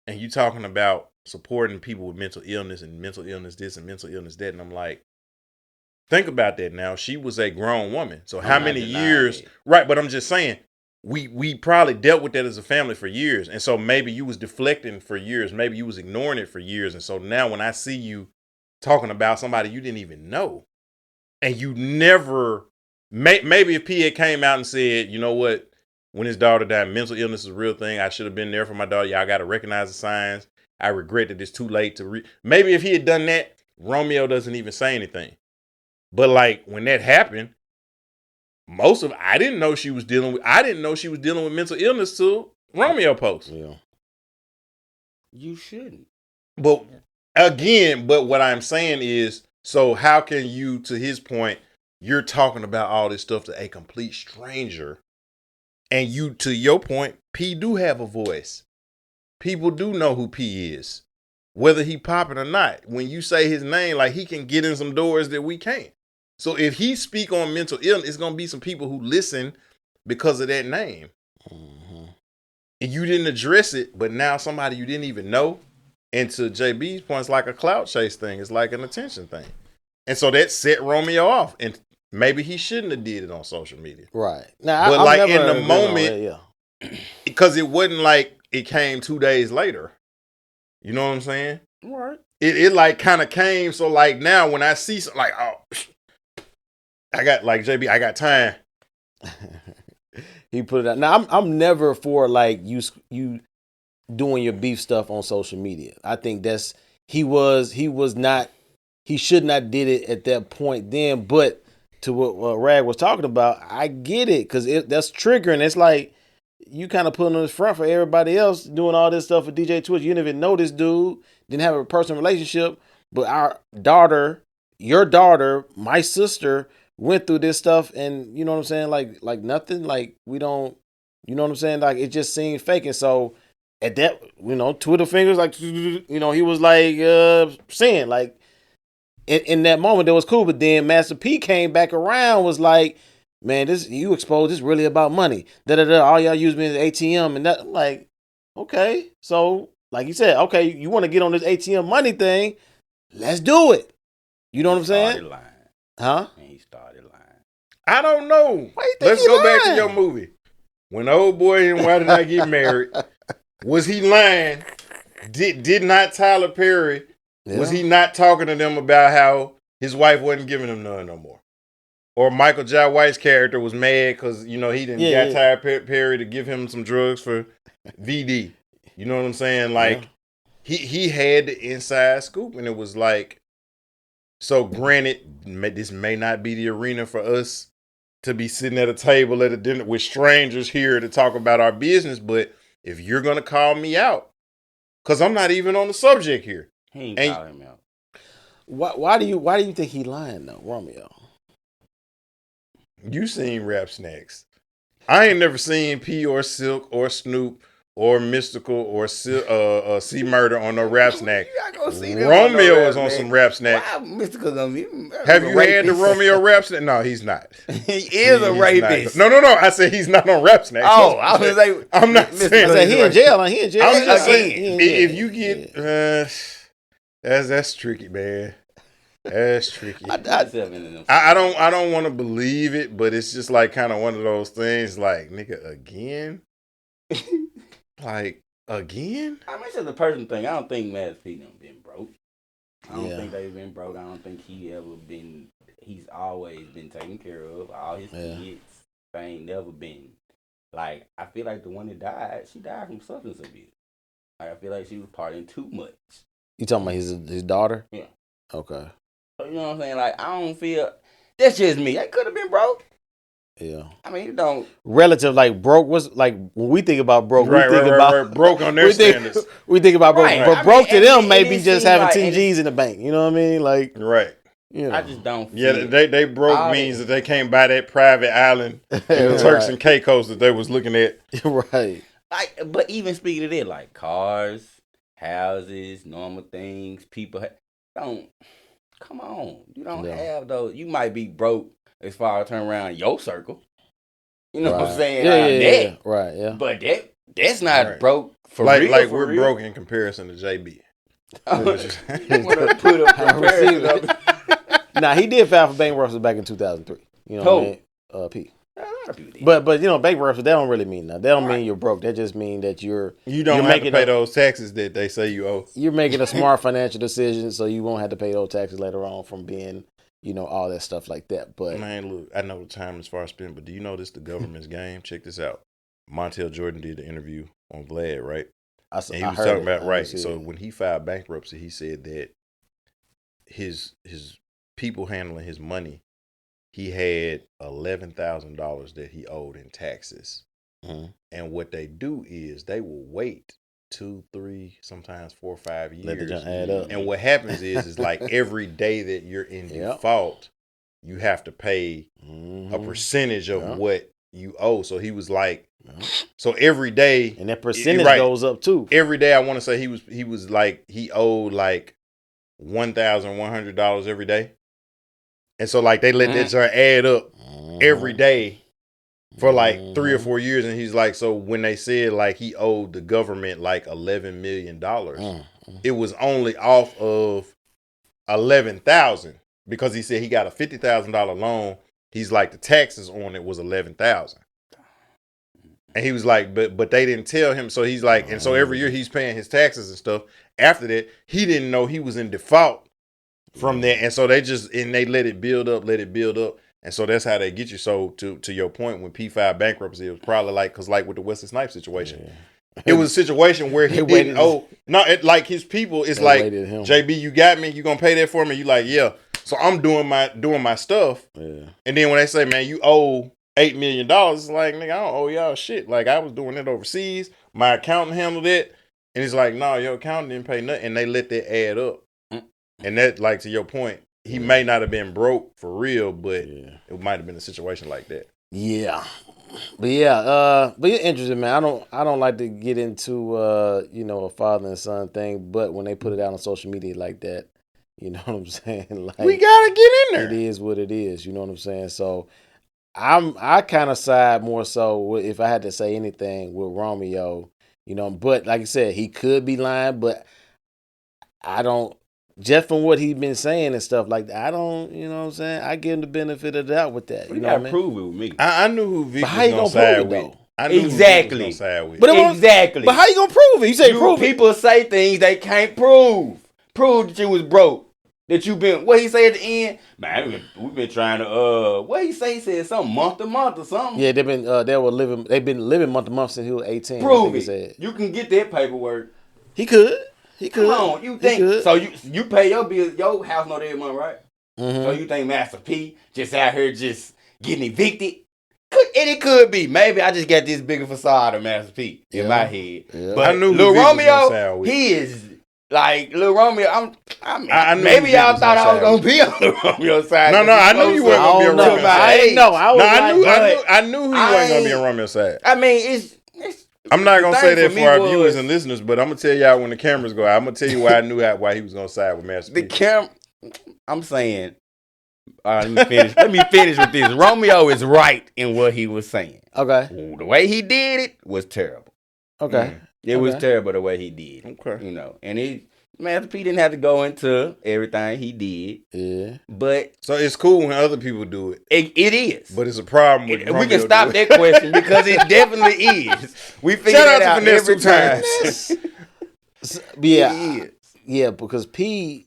and you talking about supporting people with mental illness and mental illness this and mental illness that, and I'm like, think about that now. She was a grown woman. So how many years? Right, but I'm just saying, we probably dealt with that as a family for years. And so maybe you was deflecting for years. Maybe you was ignoring it for years. And so now when I see you talking about somebody you didn't even know, and you never, maybe if P had came out and said, you know what, when his daughter died, mental illness is a real thing. I should have been there for my daughter. Y'all got to recognize the signs. I regret that it's too late to maybe if he had done that, Romeo doesn't even say anything. But like when that happened, I didn't know she was dealing with mental illness till Romeo post. Yeah. You shouldn't. But what I'm saying is, so how can you, to his point, you're talking about all this stuff to a complete stranger, and you, to your point, P do have a voice. People do know who P is, whether he popping or not. When you say his name, like he can get in some doors that we can't. So if he speak on mental illness, it's going to be some people who listen because of that name. Mm-hmm. And you didn't address it, but now somebody you didn't even know. And to JB's point, it's like a clout chase thing. It's like an attention thing. And so that set Romeo off. And maybe he shouldn't have did it on social media. Right. Now, but like in the moment, because it wasn't like it came 2 days later. You know what I'm saying? Right. It like kind of came. So like now when I see something like, oh, I got like JB, I got time. He put it out. Now I'm never for like you doing your beef stuff on social media. I think he should not did it at that point then. But to what Rag was talking about, I get it because that's triggering. It's like you kind of putting on the front for everybody else doing all this stuff for DJ Twitch. You didn't even know this dude, didn't have a personal relationship, but your daughter, my sister, went through this stuff, and you know what I'm saying? Like nothing, like we don't, you know what I'm saying? Like it just seemed fake. And so at that, Twitter fingers, like, he was like saying like in that moment that was cool. But then Master P came back around, was like, man, you exposed this really about money. All y'all use me as ATM, and that, like, okay. So like you said, okay, you want to get on this ATM money thing, let's do it. You know what I'm saying? Lying. Huh? And he started lying. I don't know. Let's go back to your movie. When the old boy and Why Did I Get Married? Was he lying? Did not Tyler Perry? Yeah. Was he not talking to them about how his wife wasn't giving him none no more. Or Michael Jai White's character was mad because, he didn't got Tyler Perry to give him some drugs for VD. You know what I'm saying? Like, he had the inside scoop, and it was like, so granted, this may not be the arena for us to be sitting at a table at a dinner with strangers here to talk about our business, but if you're going to call me out, because I'm not even on the subject here. He ain't calling him out. Why do you think he lying though, Romeo? You seen Rap Snacks. I ain't never seen P or Silk or Snoop or Mystical or C Murder on no Rap Snack. Romeo is on some Rap Snack. Why Mystical gonna be? Have you had the Romeo Rap Snack? No, he's not. He is a rapist. No. I said he's not on Rap Snack. Oh, I was gonna say I'm not saying I said he in jail. He in jail. I'm just saying if you get that's tricky, man. That's tricky. I don't want to believe it, but it's just like kind of one of those things. Like, nigga, again, like again. I mean, it's just a personal thing. I don't think Master P done been broke. I don't think they've been broke. I don't think he ever been. He's always been taken care of. All his kids, they ain't never been. Like, I feel like the one that died, she died from substance abuse. Like, I feel like she was partying too much. You talking about his daughter? Yeah. Okay. So, you know what I'm saying? Like, I don't feel. That's just me. I could have been broke. Yeah. I mean, you don't. Relative, like, broke was like, when we think about broke, we think about broke on their standards. We think about broke. Right. But broke to them maybe just having like, 10 G's in the bank. You know what I mean? Like, right. I just don't feel. Yeah, they broke means that they can't buy that private island in the Turks and Caicos that they was looking at. Right. Like, but even speaking of that, like cars, houses, normal things, people don't. Come on, you don't have those. You might be broke as far as turn around your circle. You know what I'm saying? Yeah. Right. Yeah. But that's not broke for like real. Like for we're real. broke in comparison to JB. You want to put a comparison up. Nah, he did file for bankruptcy back in 2003. You know what I mean? P. A lot of people did. But bankruptcy, that don't really mean that. That don't mean you're broke. That just mean that you don't have to pay those taxes that they say you owe. You're making a smart financial decision, so you won't have to pay those taxes later on from being, all that stuff like that. But man, look, I know the time is far spent, but do you know this the government's game? Check this out. Montel Jordan did the interview on Vlad, right? And he was talking about right. So when he filed bankruptcy, he said that his people handling his money, he had $11,000 that he owed in taxes. Mm-hmm. And what they do is they will wait 2, 3, sometimes 4 or 5 years. Let the junk add up. And what happens is like every day that you're in default, you have to pay a percentage of what you owe. So he was like, so every day, and that percentage goes up too. Every day, I want to say he was like he owed like $1,100 every day. And so, like, they let that jar add up every day for, like, 3 or 4 years. And he's like, so when they said, like, he owed the government, like, $11 million, it was only off of $11,000 because he said he got a $50,000 loan. He's like, the taxes on it was $11,000. And he was like, but they didn't tell him. So he's like, and so every year he's paying his taxes and stuff. After that, he didn't know he was in default from that. And so they let it build up. And so that's how they get you. So to your point, when P5 bankruptcy, it was probably like, because like with the Wesley Snipes situation, it was a situation where he didn't owe. No, like his people, it's like, JB, you got me? You gonna pay that for me? You like, yeah. So I'm doing my stuff. Yeah. And then when they say, man, you owe $8 million, it's like, nigga, I don't owe y'all shit. Like, I was doing it overseas. My accountant handled it. And it's like, no, your accountant didn't pay nothing. And they let that add up. And that, like, to your point, he may not have been broke for real, but it might have been a situation like that. Yeah. But it's interesting, man. I don't like to get into a father and son thing, but when they put it out on social media like that, you know what I'm saying? Like, we gotta get in there. It is what it is, you know what I'm saying? So I kind of side more so if I had to say anything with Romeo, but like I said, he could be lying, but I don't, just from what he's been saying and stuff like that, I don't, you know what I'm saying? I give him the benefit of the doubt with that. You know what I mean? Prove it with me. I knew who Vic was going to side with. Exactly. Exactly. But how you going to prove it? You say prove it. People say things they can't prove. Prove that you was broke. that you been, what he say at the end? Man, we've been trying to, what he say? He said something month to month or something. Yeah, they've been living month to month since he was 18. Prove I think it. he said. You can get that paperwork. He could. Come on, you think, so you pay your bills, your house note every month, right? Mm-hmm. So you think Master P just out here just getting evicted? And it could be. Maybe I just got this bigger facade of Master P in my head. Yeah. But I knew Lil who Vic was gonna Romeo, sound with. he is like Lil Romeo. I knew maybe who Vic y'all was thought I was gonna gonna be on Lil Romeo's side. No, I knew you weren't gonna be on Romeo's side. I didn't know. I was I knew he wasn't gonna be on Romeo's side. I mean, it's I'm not gonna say that for our was, viewers and listeners, but I'm gonna tell y'all when the cameras go out. I'm gonna tell you why I knew why he was gonna side with Master P. I'm saying. Let me finish. Let me finish with this. Romeo is right in what he was saying. Okay. The way he did it was terrible. Okay. It was terrible the way he did. Okay. You know, and Master P didn't have to go into everything he did. Yeah. But so it's cool when other people do it. It is. But it's a problem with we can stop that question because it definitely is. We figure that out every time. Yeah. Yeah, because P.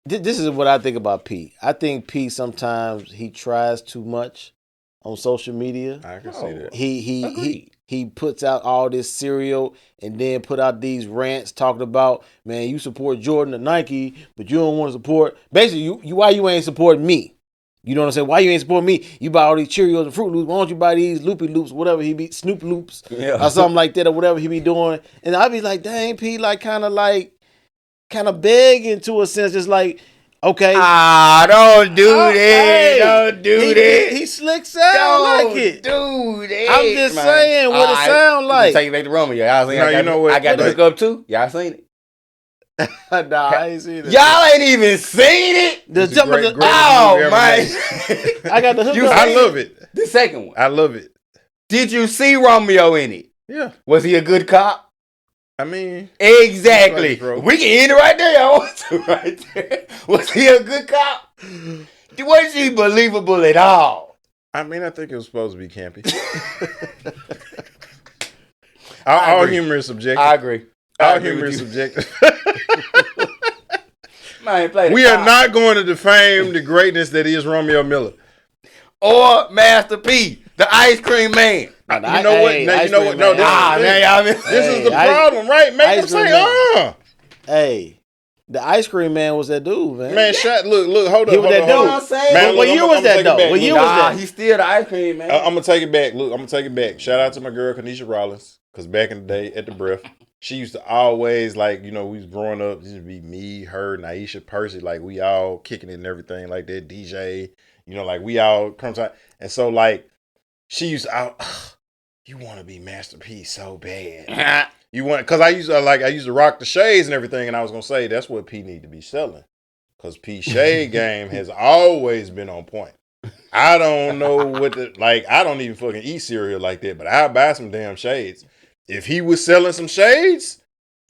This is what I think about P. I think P sometimes he tries too much on social media. I can see that. He puts out all this cereal and then put out these rants talking about, man, you support Jordan and Nike, but you don't want to support. Basically, you why you ain't supporting me? You know what I'm saying? Why you ain't supporting me? You buy all these Cheerios and Fruit Loops. Why don't you buy these Loopy Loops, whatever he be, Snoop Loops, or something like that, or whatever he be doing? And I be like, dang, P, kind of begging to a sense, just like, okay. Don't do that. Hey, don't do that. He slicks out like it. Do that. I'm just saying what it sound like. Take it back to Romeo. Y'all seen you know what? I got the hook up too. Y'all seen it? Nah, I ain't seen it. Y'all ain't even seen it. The jump of the man. I got the hook up. I love it. The second one. I love it. Did you see Romeo in it? Yeah. Was he a good cop? I mean, exactly. We can end it right there. I want to right there. Was he a good cop? Was he believable at all? I mean, I think it was supposed to be campy. All humor is subjective. I agree. All humor is subjective. We are not going to defame the greatness that is Romeo Miller or Master P, the ice cream man. You know what? No, this is the problem, right? Make them say, Hey, the ice cream man was that dude, man. Man, look, hold up. He was that dude. Man, what year was that, though? What year was that? He's still the ice cream man. I'm going to take it back. Look, I'm going to take it back. Shout out to my girl, Kanisha Rollins, because back in the day at the Breath, she used to always, like, you know, we was growing up, it used to be me, her, Naisha, Percy, like, we all kicking it and everything like that, DJ, you know, like, we all come to, and so, like, she used to, you want to be Master P so bad. You want, because I used to rock the shades and everything, and I was going to say, that's what P need to be selling. Because P shade game has always been on point. I don't know I don't even fucking eat cereal like that, but I'll buy some damn shades. If he was selling some shades,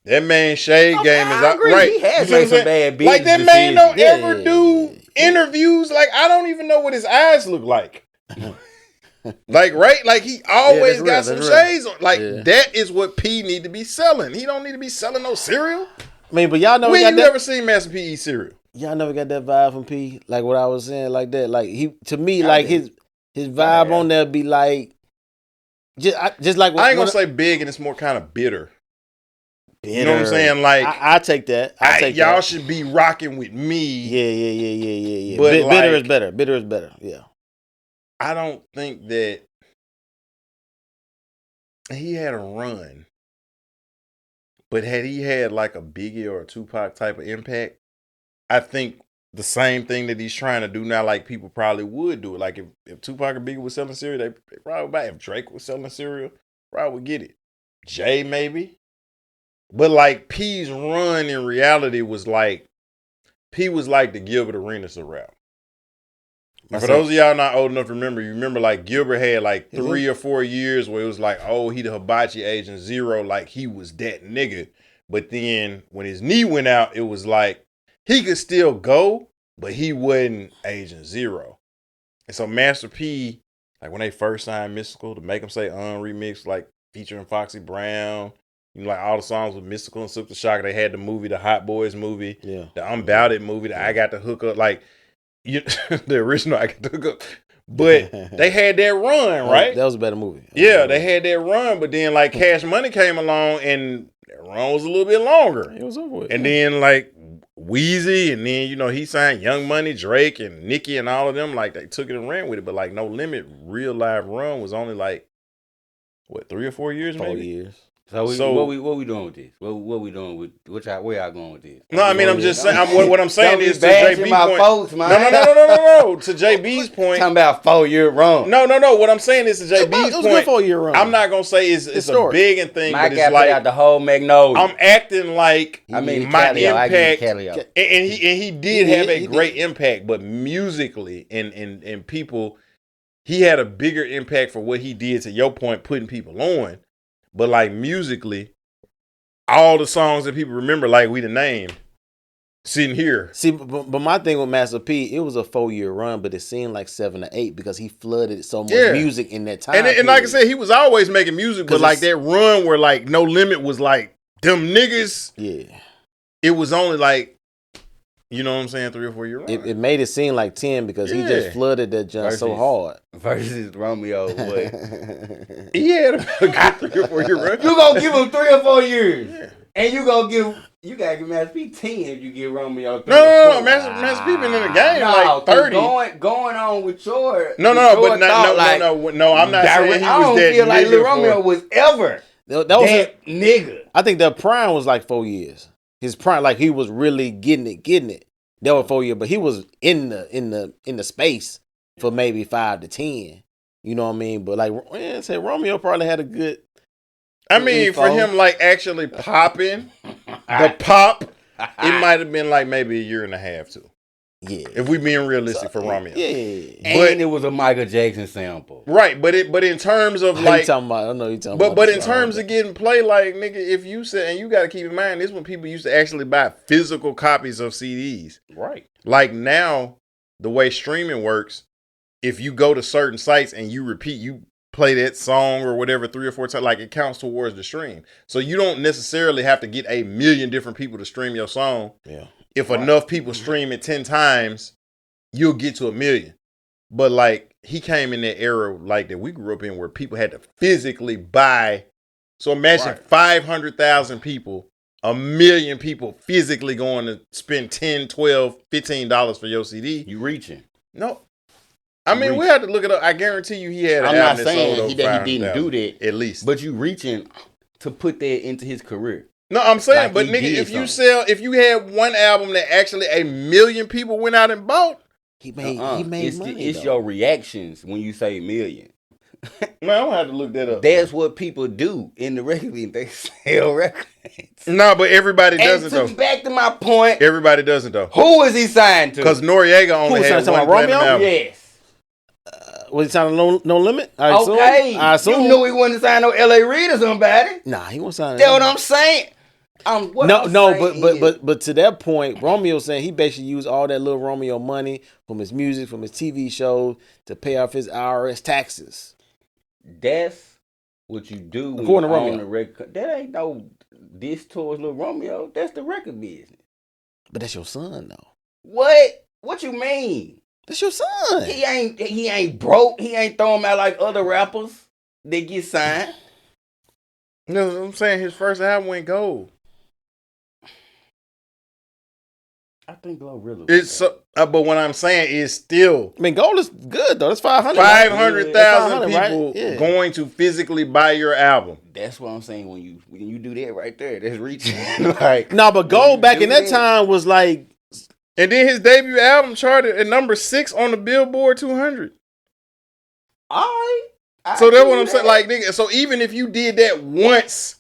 that man shade game is out. Right. He has made some bad business. Like, that man don't ever do interviews. Like, I don't even know what his eyes look like. Like, right? Like, he always got some shades on. Like, that is what P need to be selling. He don't need to be selling no cereal. I mean, but y'all know when you never seen Master P eat cereal? Y'all never got that vibe from P? Like what I was saying, like that. Like, to me, like, his vibe on there be like, just like I ain't gonna say big, and it's more kind of bitter. You know what I'm saying? Like, I take that. Y'all should be rocking with me. Yeah. But bitter is better. Bitter is better. Yeah. I don't think that he had a run, but had he had like a Biggie or a Tupac type of impact, I think the same thing that he's trying to do now, like, people probably would do it. Like, if Tupac and Biggie was selling cereal, they probably would buy it. If Drake was selling cereal, probably would get it. Jay, maybe. But, like, P's run in reality was like, P was like the Gilbert Arenas of rap. And for those of y'all not old enough to remember, you remember, like, Gilbert had like 3 or 4 years where it was like, oh, he the Hibachi Agent Zero, like, he was that nigga. But then when his knee went out, it was like, he could still go, but he wasn't Agent Zero. And so Master P, like, when they first signed Mystical to make him say remix, like, featuring Foxy Brown, You know, like all the songs with Mystical and Silk the Shocker. They had the movie, the Hot Boys movie, Yeah. the Unbound It movie, the I Got the Hook Up, like the original I Got the Hook Up. But they had that run, right? That was a better movie. Yeah, they had that run, but then like Cash Money came along and that run was a little bit longer. It was over with. And then like Wheezy, and then you know he signed Young Money, Drake, and Nicki, and all of them. Like they took it and ran with it, but like No Limit real live run was only like what 3 or 4 years, 4 maybe. years. So what we doing with this? What we doing with where y'all going with this? No, I mean I'm just saying. What I'm saying is to bashing JB's my point. folks, man. No. To JB's point. Talking about 4-year run. No. What I'm saying is to JB's point. It was good 4-year run. I'm not gonna say it's a big and thing, My but guy it's put like out the whole Magnolia. I'm acting like I mean, my Calio, I give impact, you Calio. and he did have a He great did. impact, but musically and people, he had a bigger impact for what he did. To your point, putting people on, but like musically, all the songs that people remember, like we the name, sitting here. See, but my thing with Master P, it was a 4-year run, but it seemed like 7 or 8 because he flooded so much music in that time. And like I said, he was always making music, but like that run where like No Limit was like them niggas. Yeah, it was only like, you know what I'm saying, 3 or 4 year run. it made it seem like 10 because he just flooded that jump so hard. Versus Romeo, boy. He had a good 3 or 4 year run. You gonna give him 3 or 4 years, Yeah. and you gotta give Master P 10 if you give Romeo 3 No. or 4. Master P been in the game No, like 30. Going on with your No, I'm not saying he was I don't that feel like nigga Lil Romeo was ever That was that nigga. I think the prime was like 4 years. His prime, like he was really getting it. That was 4 years, but he was in the space for maybe 5 to 10. You know what I mean? But like I said, Romeo probably had a good. I mean, for him, like actually popping, the pop, it might have been like maybe 1.5 years too. Yeah. If we being realistic for Romeo. Yeah. And it was a Michael Jackson sample. Right, but in terms of Like, like, talking about, I know you talking about. but in terms of getting play, like nigga, if you said, and you got to keep in mind, this when people used to actually buy physical copies of CDs. Right. Like now, the way streaming works, if you go to certain sites and you play that song or whatever 3 or 4 times, like it counts towards the stream. So you don't necessarily have to get 1 million different people to stream your song. Yeah. If enough people stream it 10 times, you'll get to 1 million. But like he came in that era like that we grew up in where people had to physically buy. So imagine 500,000 people, 1 million people physically going to spend $10, $12, $15 for your CD. You reaching. No. I mean, we had to look it up. I guarantee you he had an I'm not album that sold saying over that he didn't do 500,000, that. at least. But you reaching to put that into his career. No, I'm saying, Like but he nigga, did if you had one album that actually 1 million people went out and bought, he made It's money. it's though. your reactions when you say million. man, I'm gonna have to look that up. That's what people do in the record business. They sell records. No, but everybody And doesn't to though. back to my point, Everybody doesn't though. who is he signed to? Because Noriega only Who, had talking one about platinum Romeo? album. Yes. Was he signing no limit? I assume. You knew he wasn't signing no L.A. Reid or somebody. Nah, he wasn't signing. That's what I'm saying. But to that point, Romeo saying he basically used all that little Romeo money from his music, from his TV shows to pay off his IRS taxes. That's what you do when According you to own Romeo. the record. That ain't no diss towards Lil Romeo. That's the record business. But that's your son, though. What? What you mean? That's your son. He ain't broke. He ain't throwing out like other rappers that get signed. You know what I'm saying? His first album went gold. I think Lil really. It's so, but what I'm saying is still I mean, gold is good though. That's 500. 500,000 500, people right? Yeah. going to physically buy your album. That's what I'm saying. When you do that right there, that's reaching. Like No, but gold back in that that. time was like, And then his debut album charted at number 6 on the Billboard 200. all right. So that's what I'm saying. Like, nigga, so even if you did that once,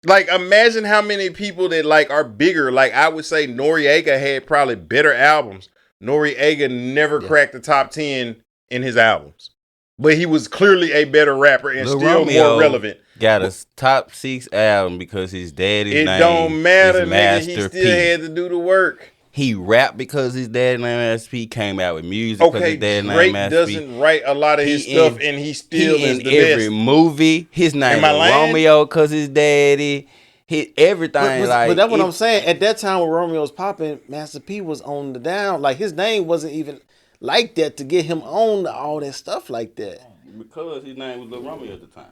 like, imagine how many people that like are bigger. Like, I would say Noriega had probably better albums. Noriega never cracked the top 10 in his albums, but he was clearly a better rapper and Lil still Romeo more relevant. got a top 6 album because his daddy's It name don't matter, is nigga. He Master still P. had to do the work. He rapped because his dad named Master P. Came out with music because Okay, his dad named Drake Master P. doesn't write a lot of his He stuff, in- and he still He is in the every best. movie. His name Am I is lying? Romeo because his daddy. Everything but that's what I'm saying. At that time when Romeo was popping, Master P was on the down. Like his name wasn't even like that to get him on all that stuff like that. Because his name was Lil Romeo at the time.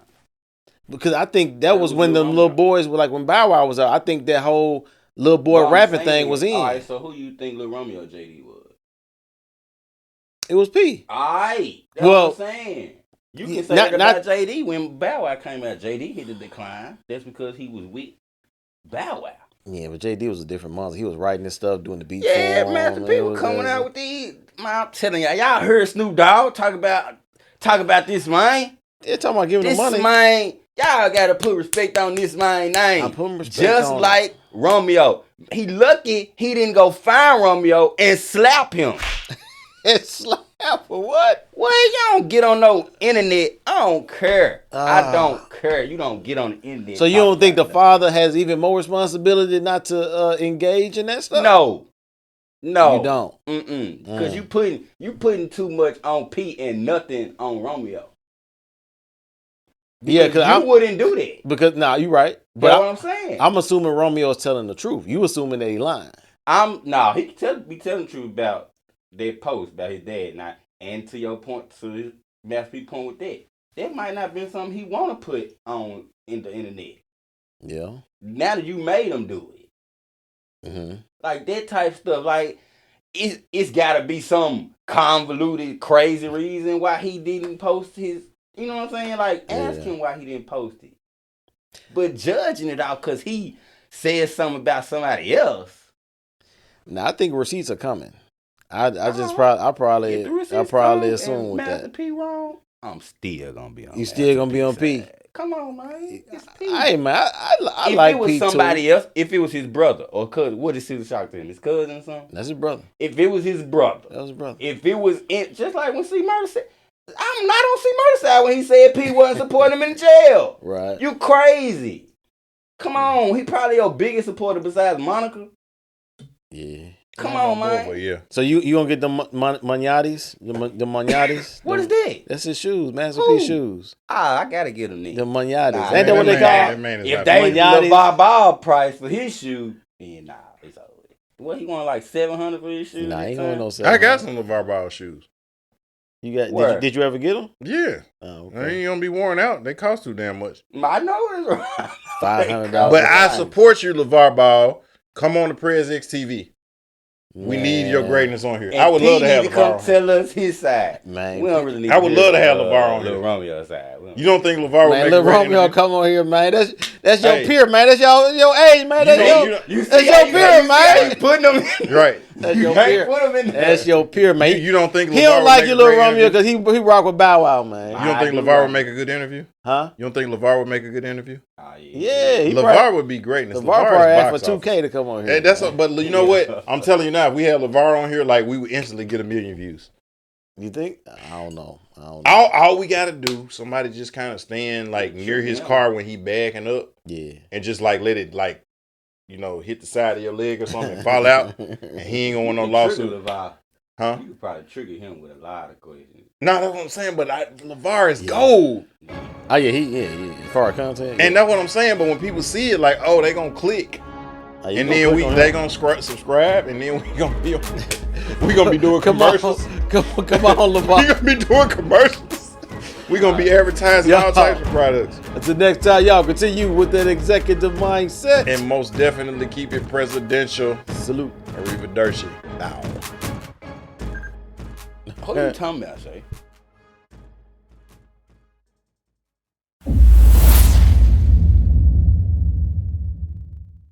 Because I think that was when Lil the Romeo. little boys were like when Bow Wow was out. I think that whole little boy What I'm rapping saying thing is, was in. All right, so who you think Lil Romeo JD was? It was P. All right, that's Well, what I'm saying. You can say not- that about JD when Bow Wow came out. JD hit the decline. That's because he was with Bow Wow. Yeah, but JD was a different monster. He was writing this stuff, doing the beats. Yeah, for him, Master and P it was was coming out with these. Man, I'm telling y'all heard Snoop Dogg talk about this man. They're talking about giving This him money. man, y'all gotta put respect on this man's name. I'm putting respect Just on like Romeo. He lucky he didn't go find Romeo and slap him. It's slap for what? Well, you don't get on no internet. I don't care. I Ah. don't care. You don't get on the internet. So you don't think the talking father has even more responsibility not to engage in that about stuff? that. No. You don't. Because you putting too much on P and nothing on Romeo. Yeah, because you wouldn't do that. Because you're right. But But what I'm saying. I'm assuming Romeo's telling the truth. You assuming that he lying. He can be telling the truth about that post about his dad. Now, and to your point, to his Master P point with that might not been something he want to put on in the internet. Yeah. Now that you made him do it, Mm-hmm. like that type stuff, like it's got to be some convoluted, crazy reason why he didn't post his. You know what I'm saying? Like ask him why he didn't post it, but judging it out because he said something about somebody else. Now I think receipts are coming. I If probably the receipts assume and with Master that. P wrong, I'm still gonna be on. You still gonna be on P P. side. Come on, man. It's P. Hey man, I if like it was P somebody too. else, if it was his brother or cousin, what is Caesar Shock to him? His cousin or something? That's his brother. If it was his brother, That was his brother. if it was just like when C Murder said, I'm not on C Murder side when he said P wasn't supporting him in jail. Right. You crazy. Come on, he probably your biggest supporter besides Monica. Yeah. Come on, man. But yeah. So you gonna get the Manyatis? The Manyatis? What is that? That's his shoes, Master Who? P shoes. I gotta get them The then. Manyatis. Nah, Ain't that what they That call? man is If not they playing. Manyatis. LeVar Ball price for his shoe, then it's over. What, he want like $700 for his shoes? Nah, this ain't going time? no I seven. got some LeVar Ball shoes. You got? Where? Did you ever get them? Yeah. Oh, They okay. ain't gonna be worn out. They cost too damn much. I know it's right. $500. But I support you, LeVar Ball. Come on to ThePrezEx TV. We need your Man. greatness on here. And I would P love to have need LeVar come on. tell us his side. Man, We don't really need I would love to have hear, LeVar on Lil here. Romeo side. You don't think LeVar would Man, make little a great Romeo, interview? come on here, man. That's your Hey. peer, man. That's your age, man. That's that's your peer, man. Putting them in. Right. That's You your can't peer. put them in there. That's your peer, man. You don't think LeVar He don't would like make you, a little great Romeo, interview? because he rock with Bow Wow, man. You don't think I do LeVar like- would make a good interview? Huh? You don't think LeVar would make a good interview? Oh, Yeah, he LeVar probably, would be greatness. LeVar probably is asked box for office. 2K to come on here. And man. but you know what? I'm telling you now, if we had LeVar on here, like we would instantly get 1 million views. You think? I don't know. All we gotta do, somebody just kind of stand like near his car when he backing up, Yeah. and just like let it like, hit the side of your leg or something and fall out, and he ain't gonna want no lawsuit, huh? You could probably trigger him with a lot of questions. No, that's what I'm saying. But LeVar is gold, Oh yeah, yeah. As far as content, and that's what I'm saying. But when people see it, like, oh, they gonna click. Oh, you And gonna then click on they him? gonna subscribe, and then we gonna be doing Come on, commercials. come on, We LeVar. gonna be doing commercials. We gonna be advertising all types of products, Until next time, y'all continue with that executive mindset. and most definitely keep it presidential. Salute. Arrivederci. Now. Who you talking about, Shay?